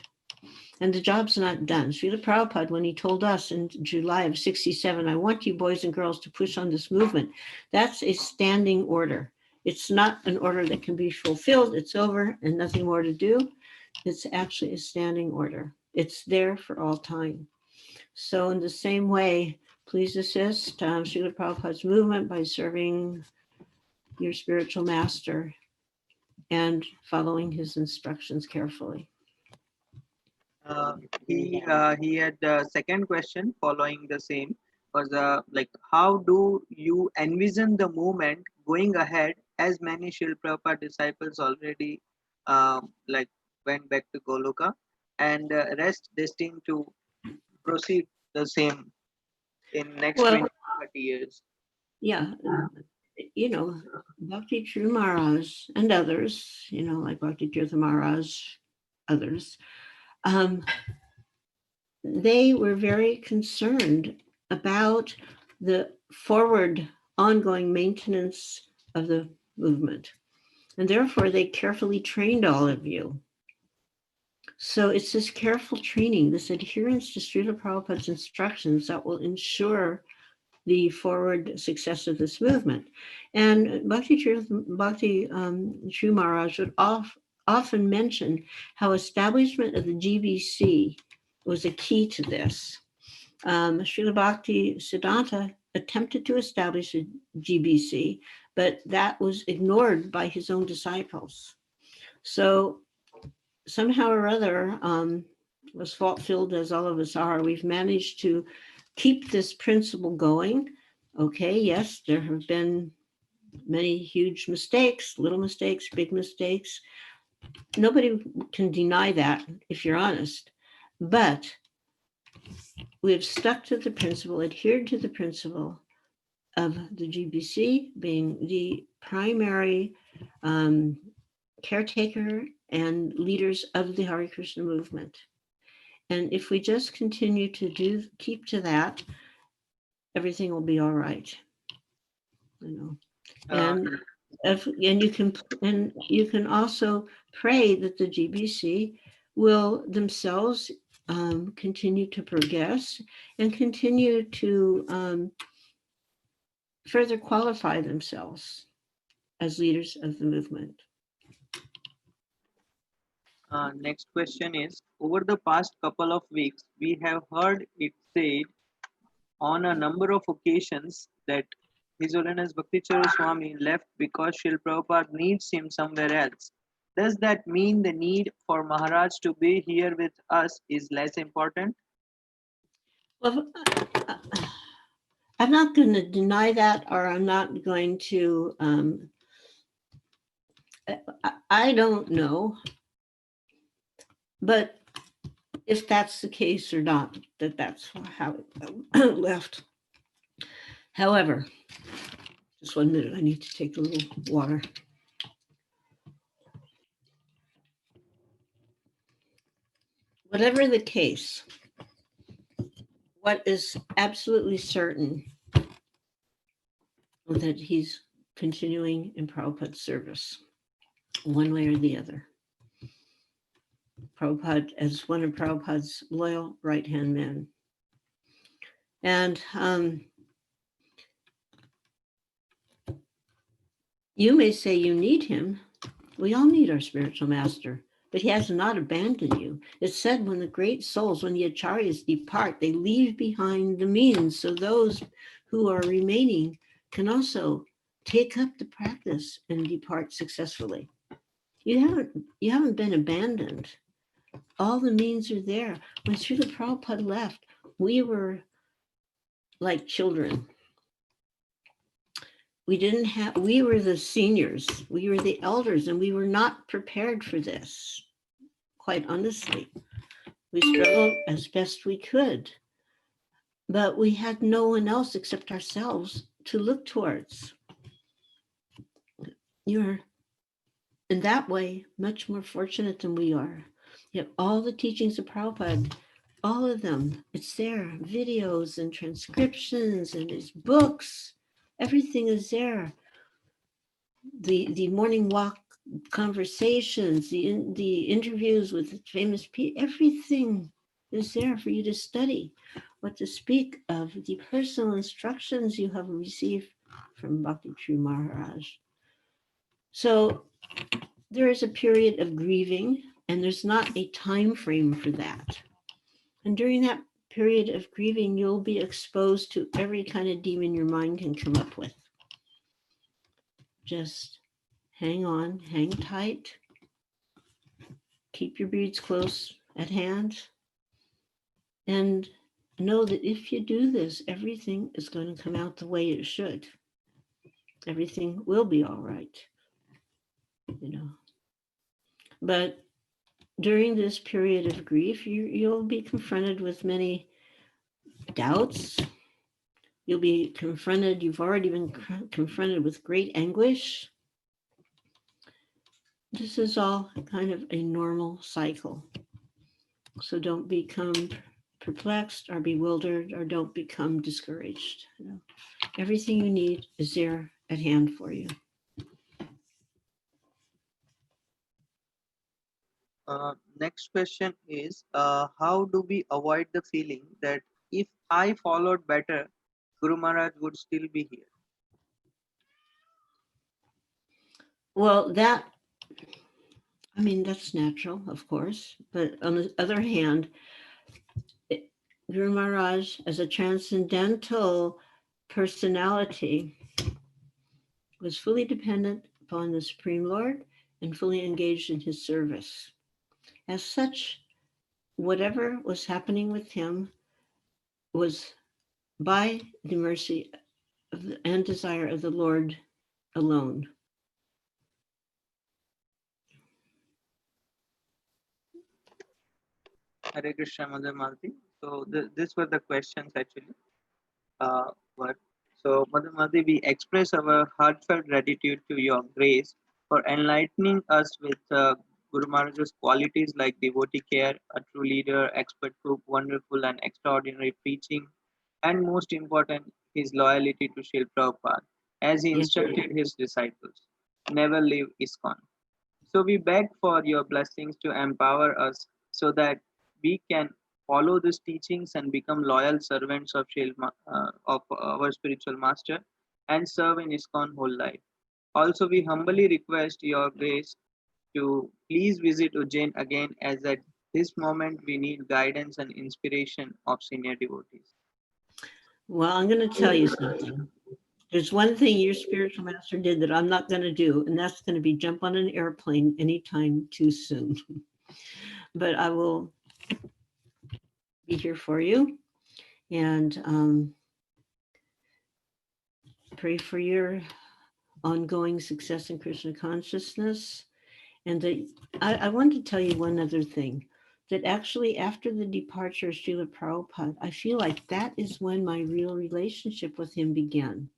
And the job's not done. Srila Prabhupada, when he told us in July of 67, I want you boys and girls to push on this movement, that's a standing order. It's not an order that can be fulfilled. It's over and nothing more to do. It's actually a standing order. It's there for all time. So in the same way, please assist Srila Prabhupada's movement by serving your spiritual master and following his instructions carefully. He had the second question following the same was how do you envision the movement going ahead as many Srila Prabhupada disciples already went back to Goloka and rest destined to proceed the same in next 20-30 years? Yeah, Bhakti Charu Maharaj and others, like Bhakti Tirtha Maharaj, others, they were very concerned about the forward ongoing maintenance of the movement. And therefore, they carefully trained all of you. So it's this careful training, this adherence to Srila Prabhupada's instructions that will ensure the forward success of this movement. And Bhakti Charu Maharaj would often mention how establishment of the GBC was a key to this. Srila Bhakti Siddhanta attempted to establish a GBC, but that was ignored by his own disciples. So somehow or other, as fault-filled as all of us are, we've managed to keep this principle going. Okay, yes, there have been many huge mistakes, little mistakes, big mistakes. Nobody can deny that if you're honest. But we have stuck to the principle, adhered to the principle of the GBC being the primary caretaker and leaders of the Hare Krishna movement. And if we just continue to keep to that, everything will be all right. You know, and you can also pray that the GBC will themselves continue to progress and continue to further qualify themselves as leaders of the movement. Next question is, over the past couple of weeks, we have heard it said on a number of occasions that His Holiness Bhakti Charu Swami left because Srila Prabhupada needs him somewhere else. Does that mean the need for Maharaj to be here with us is less important? Well, I'm not going to deny that, or I'm not going to, I don't know. But if that's the case or not, that's how it left. However, just 1 minute, I need to take a little water. Whatever the case, what is absolutely certain is that he's continuing in Prabhupada's service, one way or the other. Prabhupada as one of Prabhupada's loyal right-hand men. And you may say you need him. We all need our spiritual master, but he has not abandoned you. It's said when the great souls, when the acharyas depart, they leave behind the means, so those who are remaining can also take up the practice and depart successfully. You haven't been abandoned. All the means are there. When Srila Prabhupada left, we were like children. We were the seniors, we were the elders, and we were not prepared for this, quite honestly. We struggled as best we could, but we had no one else except ourselves to look towards. You're, in that way, much more fortunate than we are. You have all the teachings of Prabhupada, all of them. It's there, videos and transcriptions and his books. Everything is there. The morning walk conversations, the interviews with famous people, everything is there for you to study. What to speak of the personal instructions you have received from Bhakti Charu Maharaj. So there is a period of grieving, and there's not a time frame for that. And during that period of grieving, you'll be exposed to every kind of demon your mind can come up with. Just hang on, hang tight, keep your beads close at hand, and know that if you do this, everything is going to come out the way it should. Everything will be all right, you know. But during this period of grief, you'll be confronted with many doubts. You'll be confronted, you've already been confronted with great anguish. This is all kind of a normal cycle. So don't become perplexed or bewildered, or don't become discouraged. You know, everything you need is there at hand for you. Next question is, how do we avoid the feeling that if I followed better, Guru Maharaj would still be here? Well, that's natural, of course. But on the other hand, Guru Maharaj, as a transcendental personality, was fully dependent upon the Supreme Lord and fully engaged in his service. As such, whatever was happening with him was by the mercy and desire of the Lord alone. Hare Krishna, Mother Malati. So these were the questions actually. So Mother Malati, we express our heartfelt gratitude to your grace for enlightening us with Guru Maharaj's qualities like devotee care, a true leader, expert cook, wonderful and extraordinary preaching, and most important, his loyalty to Srila Prabhupada, as he Yes. instructed his disciples, never leave ISKCON. So we beg for your blessings to empower us so that we can follow these teachings and become loyal servants of of our spiritual master and serve in ISKCON whole life. Also, we humbly request your grace to please visit Ujjain again, as at this moment we need guidance and inspiration of senior devotees. Well, I'm going to tell you something. There's one thing your spiritual master did that I'm not going to do, and that's going to be jump on an airplane anytime too soon. But I will be here for you and pray for your ongoing success in Krishna consciousness. And I want to tell you one other thing, that actually after the departure of Srila Prabhupada, I feel like that is when my real relationship with him began.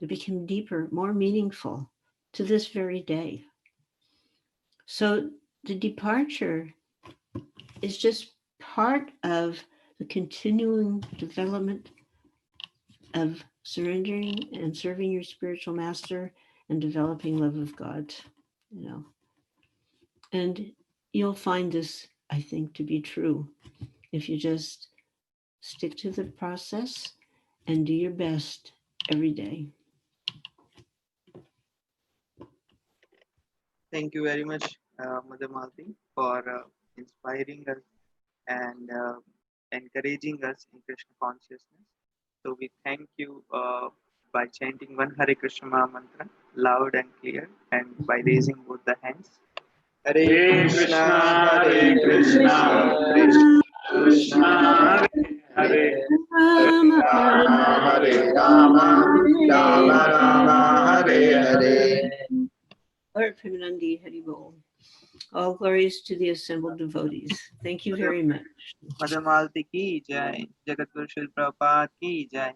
It became deeper, more meaningful to this very day. So the departure is just part of the continuing development of surrendering and serving your spiritual master and developing love of God, And you'll find this, I think, to be true if you just stick to the process and do your best every day. Thank you very much, Mother Malati, for inspiring us and encouraging us in Krishna consciousness. So we thank you by chanting one Hare Krishna Maha Mantra loud and clear, and by raising both the hands. Hare Krishna, Hare Krishna, Krishna Krishna, Hare Hare, Hare Rama, Rama Rama, Hare Hare. Lord Premanandi Hari Bol. All glories to the assembled devotees. Thank you very much. Mother Malati ki jai, Jagat Guru Srila Prabhupada ki jai.